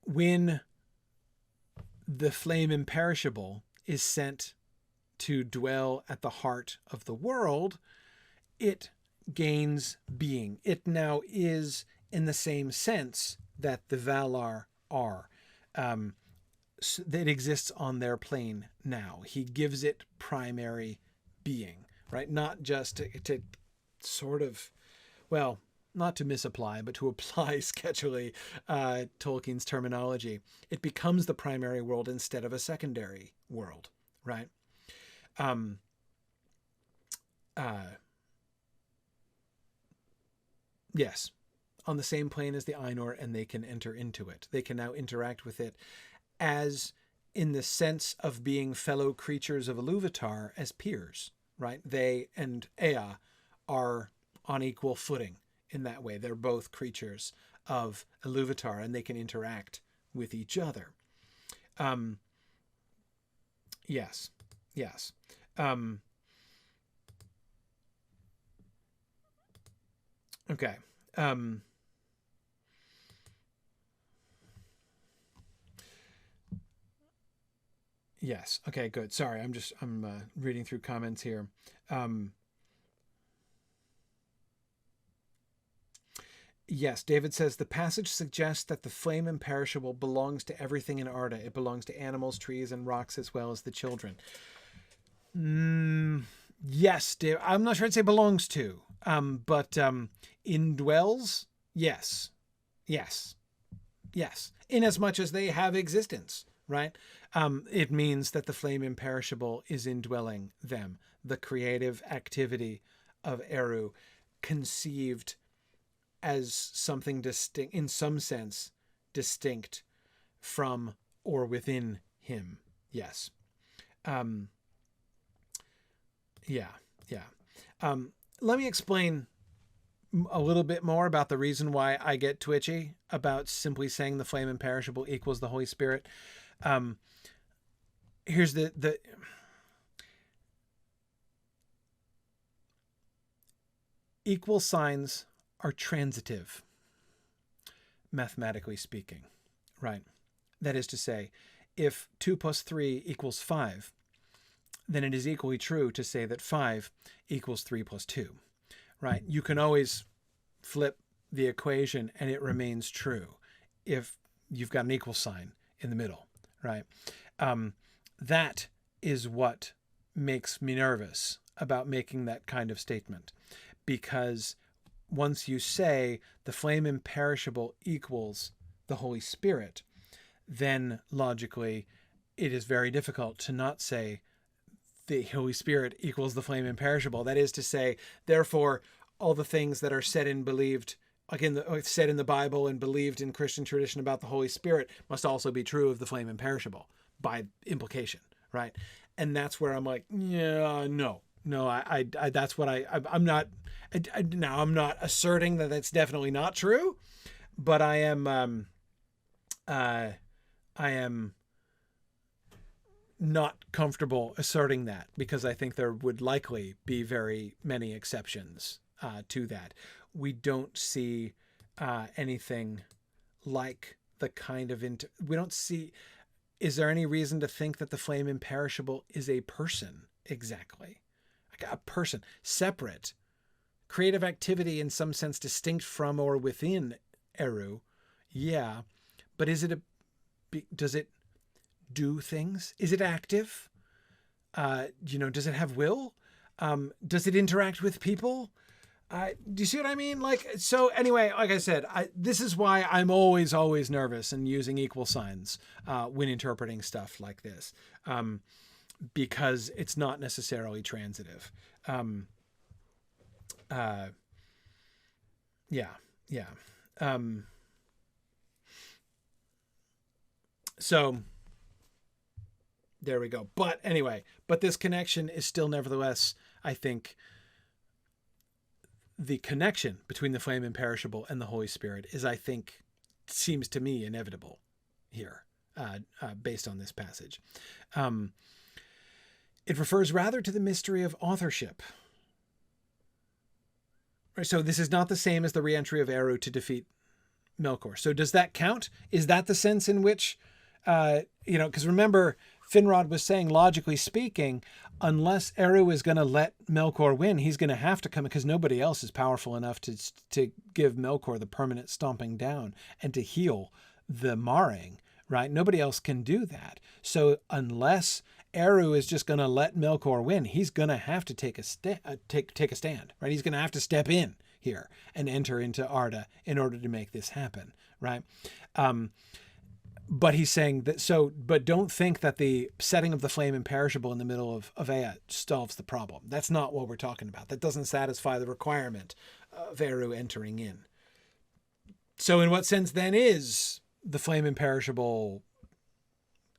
when the flame imperishable is sent to dwell at the heart of the world, it gains being. It now is in the same sense that the Valar are. It exists on their plane now. He gives it primary being, right? Not just to sort of, well, not to misapply, but to apply sketchily Tolkien's terminology. It becomes the primary world instead of a secondary world, right? Yes, on the same plane as the Ainur, and they can enter into it. They can now interact with it as in the sense of being fellow creatures of Iluvatar as peers, right? They and Ea are on equal footing in that way. They're both creatures of Iluvatar, and they can interact with each other. Yes. Okay. Yes. Okay, good. Sorry, I'm reading through comments here. Yes, David says the passage suggests that the flame imperishable belongs to everything in Arda. It belongs to animals, trees, and rocks as well as the children. Yes, Dave. I'm not sure I'd say belongs to, but indwells. Yes. In as much as they have existence, right? It means that the flame imperishable is indwelling them. The creative activity of Eru, conceived as something distinct, in some sense, distinct from or within him. Yes. Yeah. Let me explain a little bit more about the reason why I get twitchy about simply saying the flame imperishable equals the Holy Spirit. Here's the equal signs are transitive, mathematically speaking, right? That is to say, if 2 + 3 = 5, then it is equally true to say that 5 = 3 + 2, right? You can always flip the equation and it remains true if you've got an equal sign in the middle, right? That is what makes me nervous about making that kind of statement, because once you say the flame imperishable equals the Holy Spirit, then logically it is very difficult to not say the Holy Spirit equals the flame imperishable. That is to say, therefore, all the things that are said and believed, said in the Bible and believed in Christian tradition about the Holy Spirit must also be true of the flame imperishable by implication, right? And that's where I'm like, yeah, no, that's what I'm not. Now I'm not asserting that that's definitely not true, but I am not comfortable asserting that, because I think there would likely be very many exceptions to that. We don't see anything like the kind of we don't see. Is there any reason to think that the flame imperishable is a person exactly? Like a person, separate, creative activity in some sense distinct from or within Eru? Yeah, but does it do things? Is it active? Does it have will? Does it interact with people? Do you see what I mean? So anyway, like I said, this is why I'm always nervous and using equal signs when interpreting stuff like this, because it's not necessarily transitive. So there we go. But anyway, this connection is still nevertheless, I think, the connection between the flame imperishable and the Holy Spirit is, I think, seems to me inevitable here, based on this passage. It refers rather to the mystery of authorship. So this is not the same as the re-entry of Eru to defeat Melkor. So does that count? Is that the sense in which, because remember, Finrod was saying, logically speaking, unless Eru is going to let Melkor win, he's going to have to come, because nobody else is powerful enough to give Melkor the permanent stomping down and to heal the marring, right? Nobody else can do that. So unless Eru is just going to let Melkor win, he's going to have to take a stand, right? He's going to have to step in here and enter into Arda in order to make this happen, right? But he's saying that, but don't think that the setting of the flame imperishable in the middle of Ea solves the problem. That's not what we're talking about. That doesn't satisfy the requirement of Eru entering in. So in what sense then is the flame imperishable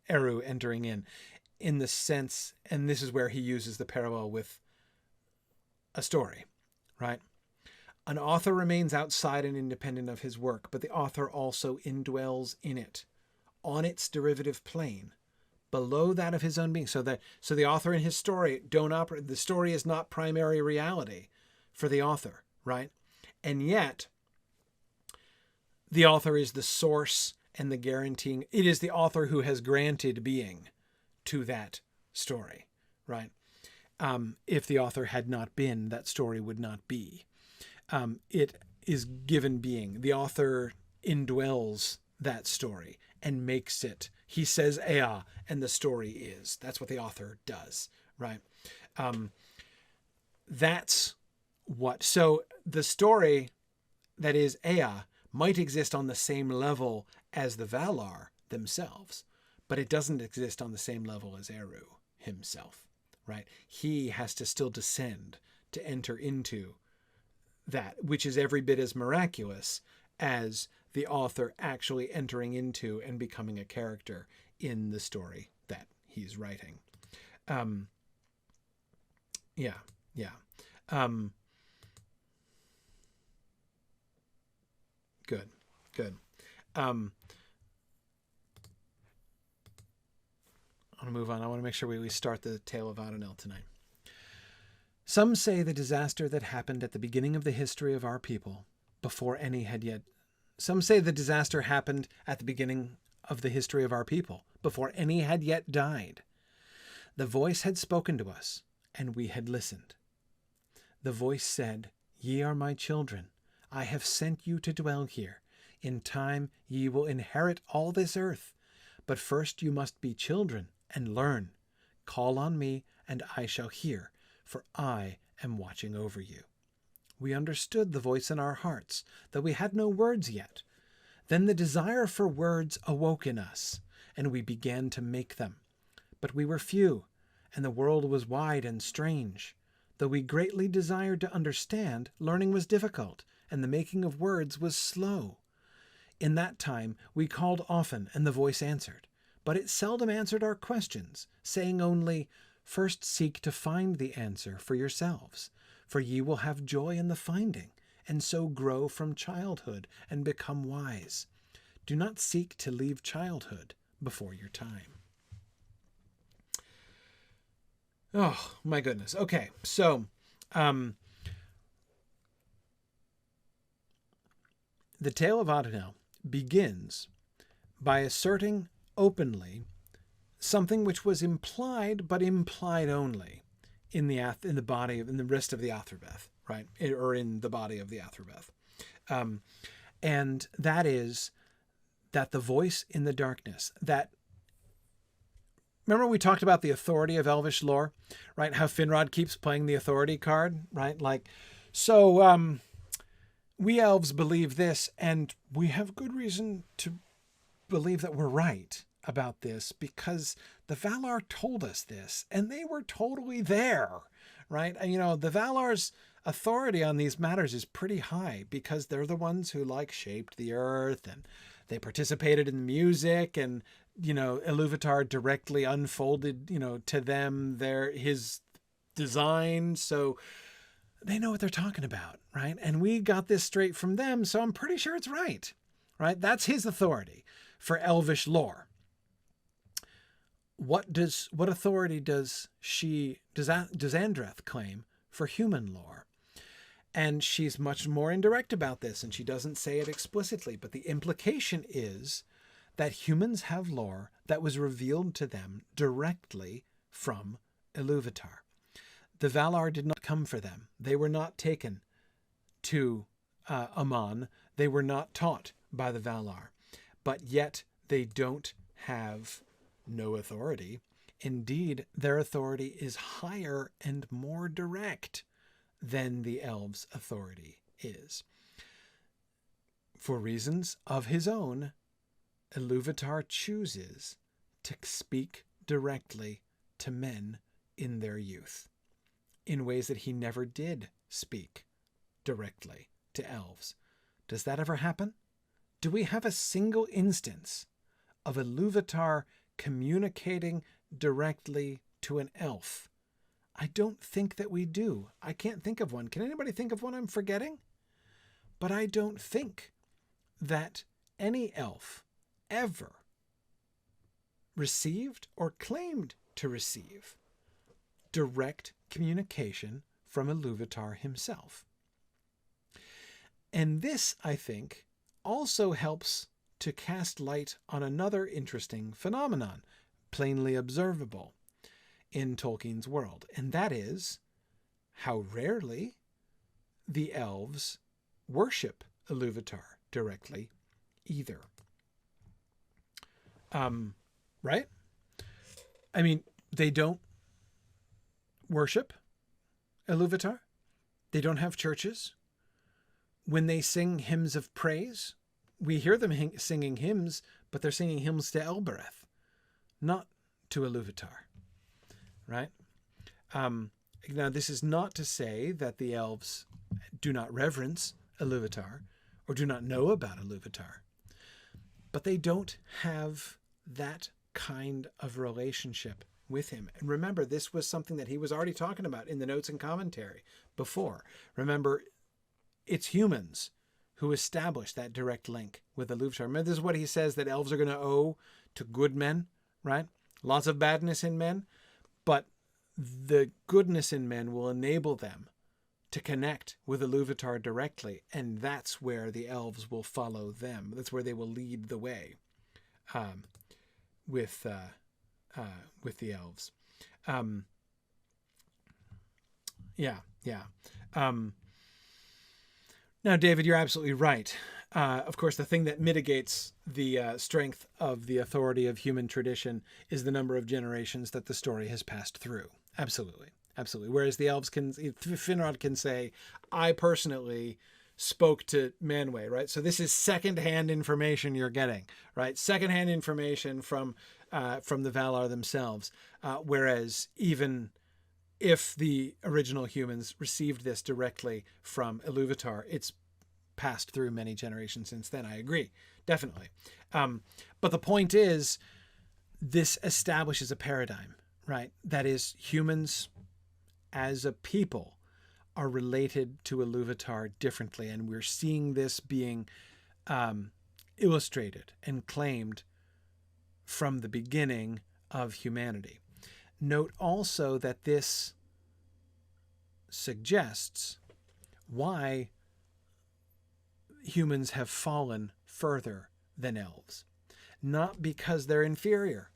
Eru entering in? In the sense, and this is where he uses the parallel with a story, right? An author remains outside and independent of his work, but the author also indwells in it, on its derivative plane, below that of his own being. So the author and his story don't operate. The story is not primary reality for the author, right? And yet, the author is the source and the guaranteeing. It is the author who has granted being to that story, right? If the author had not been, that story would not be. It is given being. The author indwells that story and makes it. He says Ea, and the story is. That's what the author does, right? That's what. So the story that is Ea might exist on the same level as the Valar themselves, but it doesn't exist on the same level as Eru himself, right? He has to still descend to enter into that, which is every bit as miraculous as the author actually entering into and becoming a character in the story that he's writing. Good. I want to move on. I want to make sure we start the tale of Adanel tonight. Some say the disaster that happened at the beginning of the history of our people, before any had yet... Some say the disaster happened at the beginning of the history of our people, before any had yet died. The voice had spoken to us, and we had listened. The voice said, "Ye are my children. I have sent you to dwell here. In time ye will inherit all this earth. But first you must be children and learn. Call on me, and I shall hear. for I am watching over you. We understood the voice in our hearts, though we had no words yet. Then the desire for words awoke in us, and we began to make them. But we were few, and the world was wide and strange. Though we greatly desired to understand, learning was difficult, and the making of words was slow. In that time we called often, and the voice answered. But it seldom answered our questions, saying only, First seek to find the answer for yourselves, for ye will have joy in the finding, and so grow from childhood and become wise. Do not seek to leave childhood before your time. Oh, my goodness. Okay, so the tale of Adanel begins by asserting openly something which was implied, but implied only in the rest of the Athrabeth, right? Or in the body of the Athrabeth. And that is that the voice in the darkness, remember we talked about the authority of Elvish lore, right? How Finrod keeps playing the authority card, right? We elves believe this, and we have good reason to believe that we're right about this because the Valar told us this, and they were totally there, right? And, the Valar's authority on these matters is pretty high because they're the ones who shaped the earth, and they participated in the music, and Iluvatar directly unfolded to them his design, so they know what they're talking about, right? And we got this straight from them, so I'm pretty sure it's right? That's his authority for Elvish lore. What authority does Andreth claim for human lore? And she's much more indirect about this, and she doesn't say it explicitly, but the implication is that humans have lore that was revealed to them directly from Iluvatar. The Valar did not come for them. They were not taken to Aman. They were not taught by the Valar. But yet they don't have no authority. Indeed, their authority is higher and more direct than the elves' authority is. For reasons of his own, Iluvatar chooses to speak directly to men in their youth, in ways that he never did speak directly to elves. Does that ever happen? Do we have a single instance of Iluvatar communicating directly to an elf? I don't think that we do. I can't think of one. Can anybody think of one I'm forgetting? But I don't think that any elf ever received or claimed to receive direct communication from Iluvatar himself. And this, I think, also helps to cast light on another interesting phenomenon, plainly observable in Tolkien's world, and that is how rarely the elves worship Iluvatar directly either. Right? I mean, they don't worship Iluvatar. They don't have churches. When they sing hymns of praise, we hear them singing hymns, but they're singing hymns to Elbereth, not to Iluvatar, right? Now, this is not to say that the elves do not reverence Iluvatar or do not know about Iluvatar, but they don't have that kind of relationship with him. And remember, this was something that he was already talking about in the notes and commentary before. Remember, it's humans who established that direct link with Iluvatar. Remember, this is what he says that elves are going to owe to good men, right? Lots of badness in men, but the goodness in men will enable them to connect with Iluvatar directly, and that's where the elves will follow them. That's where they will lead the way with the elves. Now, David, you're absolutely right. Of course, the thing that mitigates the strength of the authority of human tradition is the number of generations that the story has passed through. Absolutely. Absolutely. Whereas the elves can, Finrod can say, I personally spoke to Manwë, right? So this is secondhand information you're getting, right? Secondhand information from the Valar themselves. Whereas even if the original humans received this directly from Ilúvatar, it's passed through many generations since then. I agree, definitely. But the point is, this establishes a paradigm, right? That is, humans as a people are related to Ilúvatar differently, and we're seeing this being illustrated and claimed from the beginning of humanity. Note also that this suggests why humans have fallen further than elves. Not because they're inferior,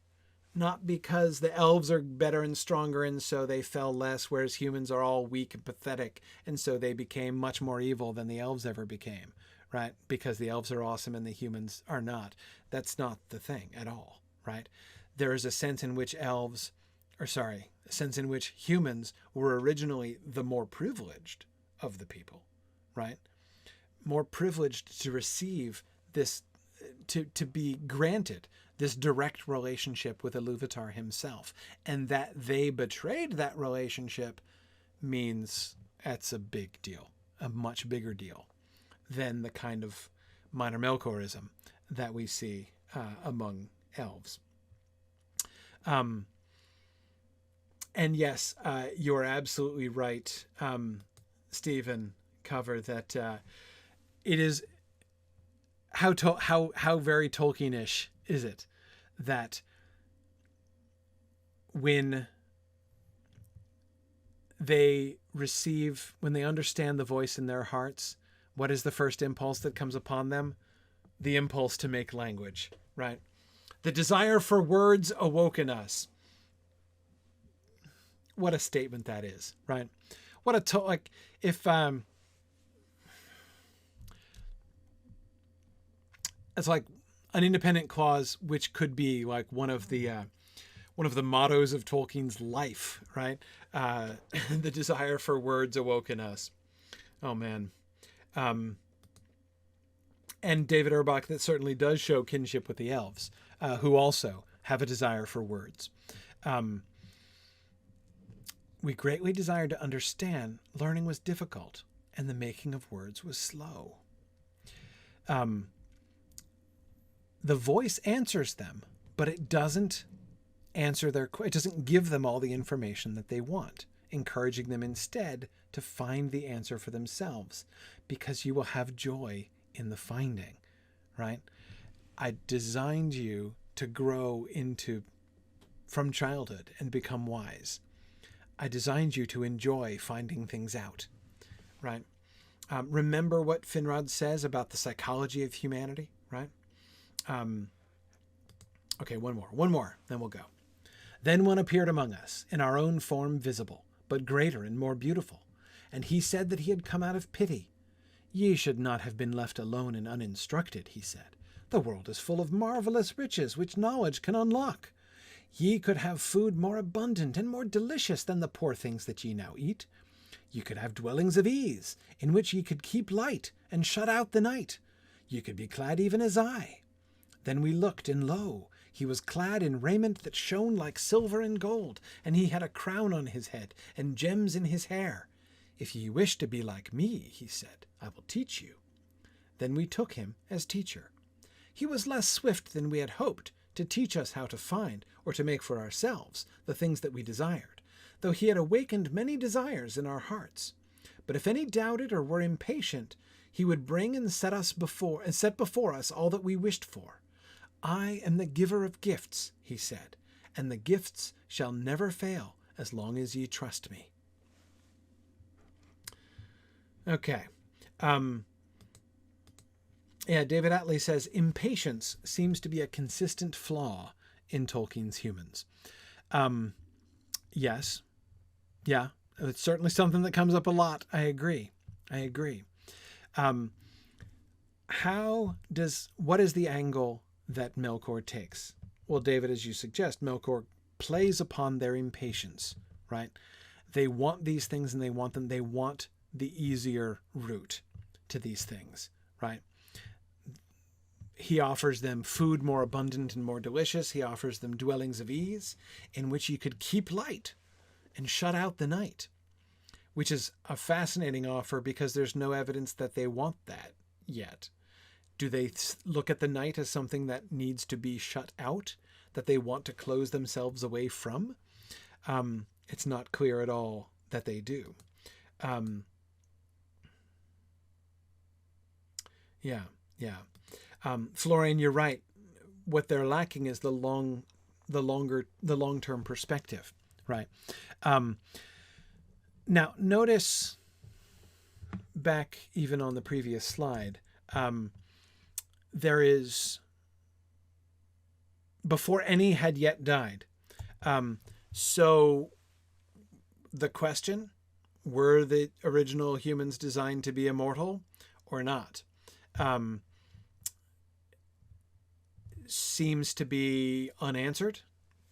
not because the elves are better and stronger and so they fell less, whereas humans are all weak and pathetic and so they became much more evil than the elves ever became, right? Because the elves are awesome and the humans are not. That's not the thing at all, right? There is a sense in which humans were originally the more privileged of the people, right? More privileged to receive this, to be granted this direct relationship with Ilúvatar himself. And that they betrayed that relationship means that's a big deal, a much bigger deal than the kind of minor Melkorism that we see among elves. And yes, you're absolutely right, Stephen Cover, that it is how very Tolkien-ish is it that when they understand the voice in their hearts, what is the first impulse that comes upon them? The impulse to make language, right? The desire for words awoke in us. What a statement that is, right? What a if it's like an independent clause, which could be like one of the mottos of Tolkien's life, right? The desire for words awoke in us. Oh man. And David Urbach, that certainly does show kinship with the elves, who also have a desire for words. We greatly desired to understand. Learning was difficult, and the making of words was slow. The voice answers them, but it doesn't it doesn't give them all the information that they want, encouraging them instead to find the answer for themselves, because you will have joy in the finding, right? I designed you to grow from childhood and become wise. I designed you to enjoy finding things out, right? Remember what Finrod says about the psychology of humanity, right? Okay, one more, then we'll go. Then one appeared among us, in our own form visible, but greater and more beautiful. And he said that he had come out of pity. Ye should not have been left alone and uninstructed, he said. The world is full of marvelous riches which knowledge can unlock. Ye could have food more abundant and more delicious than the poor things that ye now eat. Ye could have dwellings of ease, in which ye could keep light and shut out the night. Ye could be clad even as I. Then we looked, and lo, he was clad in raiment that shone like silver and gold, and he had a crown on his head, and gems in his hair. If ye wish to be like me, he said, I will teach you. Then we took him as teacher. He was less swift than we had hoped to teach us how to find, or to make for ourselves, the things that we desired, though he had awakened many desires in our hearts. But if any doubted or were impatient, he would bring and set before us all that we wished for. I am the giver of gifts, he said, and the gifts shall never fail as long as ye trust me. Okay. David Atlee says, impatience seems to be a consistent flaw in Tolkien's humans. Yes. Yeah, it's certainly something that comes up a lot. I agree. What is the angle that Melkor takes? Well, David, as you suggest, Melkor plays upon their impatience, right? They want these things and they want the easier route to these things, right? He offers them food more abundant and more delicious. He offers them dwellings of ease in which you could keep light and shut out the night, which is a fascinating offer because there's no evidence that they want that yet. Do they look at the night as something that needs to be shut out, that they want to close themselves away from? It's not clear at all that they do. Florian, you're right. What they're lacking is the long-term perspective, right? Now, notice back even on the previous slide, there is, before any had yet died. So the question, were the original humans designed to be immortal or not? Seems to be unanswered,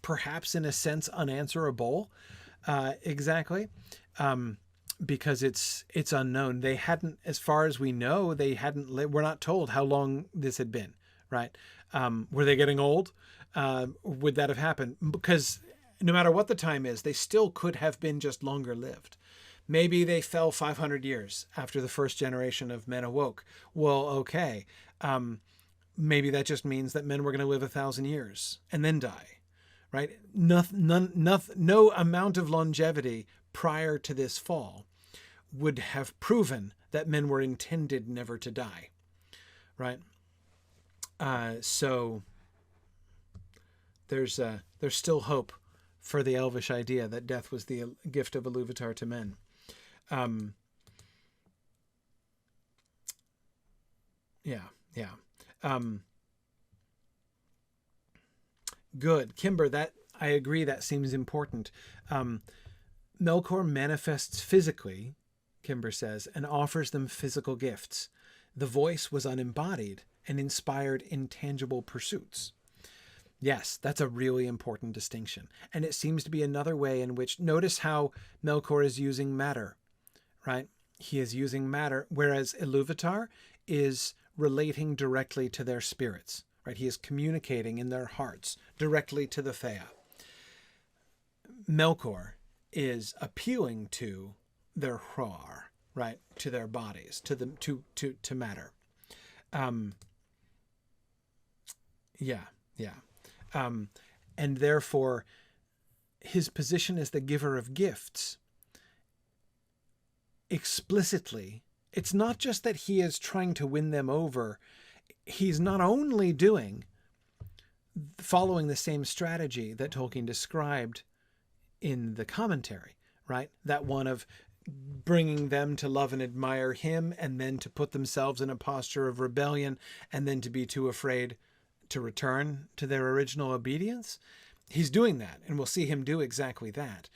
perhaps in a sense unanswerable, exactly, because it's unknown. They hadn't, as far as we know, we're not told how long this had been, right? Were they getting old? Would that have happened? Because no matter what the time is, they still could have been just longer lived. Maybe they fell 500 years after the first generation of men awoke. Well, okay. Maybe that just means that men were going to live 1,000 years and then die, right? No amount of longevity prior to this fall would have proven that men were intended never to die, right? So there's still hope for the Elvish idea that death was the gift of Iluvatar to men. Good. Kimber, that I agree, that seems important. Melkor manifests physically, Kimber says, and offers them physical gifts. The voice was unembodied and inspired intangible pursuits. Yes, that's a really important distinction. And it seems to be another way in which, notice how Melkor is using matter, right? He is using matter, whereas Iluvatar is relating directly to their spirits, right? He is communicating in their hearts directly to the Fëa. Melkor is appealing to their Hröa, right? To their bodies, to matter. And therefore, his position as the giver of gifts, explicitly, it's not just that he is trying to win them over. He's not only following the same strategy that Tolkien described in the commentary, right? That one of bringing them to love and admire him, and then to put themselves in a posture of rebellion, and then to be too afraid to return to their original obedience. He's doing that, and we'll see him do exactly that.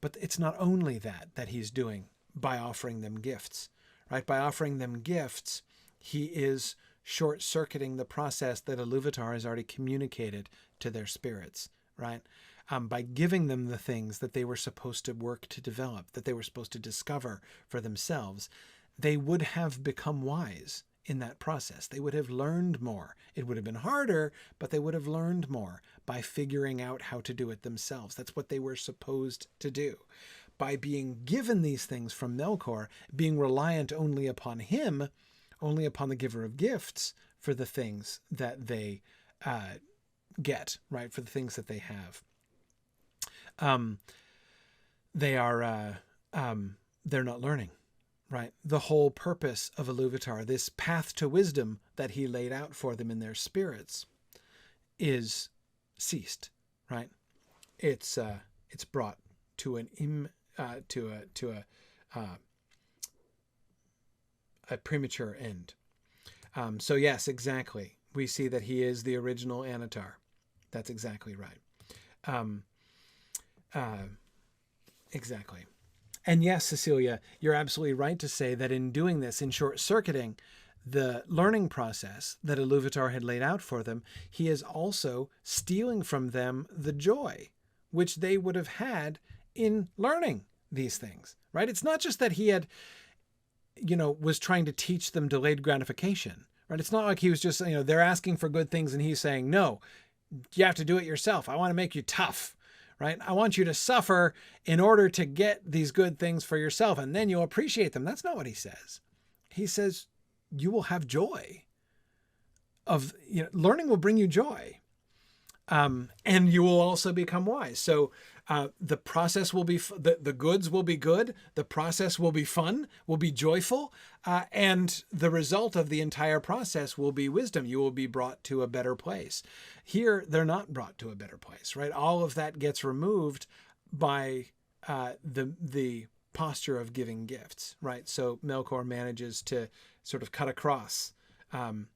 But it's not only that he's doing by offering them gifts, right? By offering them gifts, he is short-circuiting the process that Iluvatar has already communicated to their spirits, right? By giving them the things that they were supposed to work to develop, that they were supposed to discover for themselves, they would have become wise in that process. They would have learned more. It would have been harder, but they would have learned more by figuring out how to do it themselves. That's what they were supposed to do. By being given these things from Melkor, being reliant only upon him, only upon the giver of gifts for the things that they get, right? For the things that they have. They're not learning, right? The whole purpose of Iluvatar, this path to wisdom that he laid out for them in their spirits, is ceased, right? It's brought to a premature end. So yes, exactly. We see that he is the original Anatar. That's exactly right. Exactly. And yes, Cecilia, you're absolutely right to say that in doing this, in short-circuiting the learning process that Iluvatar had laid out for them, he is also stealing from them the joy which they would have had in learning these things, right? It's not just that he had, was trying to teach them delayed gratification, right? It's not like he was just, they're asking for good things and he's saying, no, you have to do it yourself. I want to make you tough, right? I want you to suffer in order to get these good things for yourself, and then you'll appreciate them. That's not what he says. He says, you will have joy learning will bring you joy. And you will also become wise. So the process will be, the goods will be good. The process will be fun, will be joyful. And the result of the entire process will be wisdom. You will be brought to a better place. Here, they're not brought to a better place, right? All of that gets removed by the posture of giving gifts, right? So Melkor manages to sort of cut across the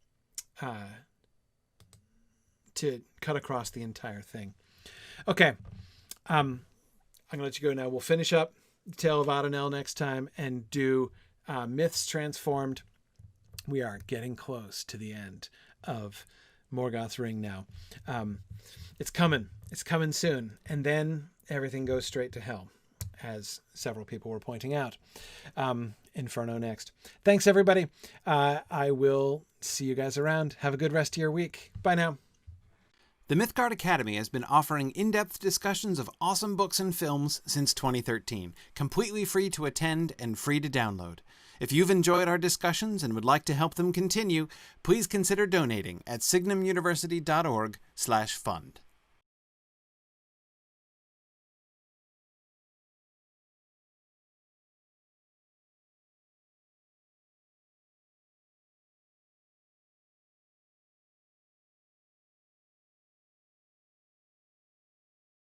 entire thing. Okay. I'm going to let you go now. We'll finish up Tale of Adanel next time and do Myths Transformed. We are getting close to the end of Morgoth's Ring now. It's coming. It's coming soon. And then everything goes straight to hell, as several people were pointing out. Inferno next. Thanks, everybody. I will see you guys around. Have a good rest of your week. Bye now. The Mythgard Academy has been offering in-depth discussions of awesome books and films since 2013, completely free to attend and free to download. If you've enjoyed our discussions and would like to help them continue, please consider donating at signumuniversity.org/fund.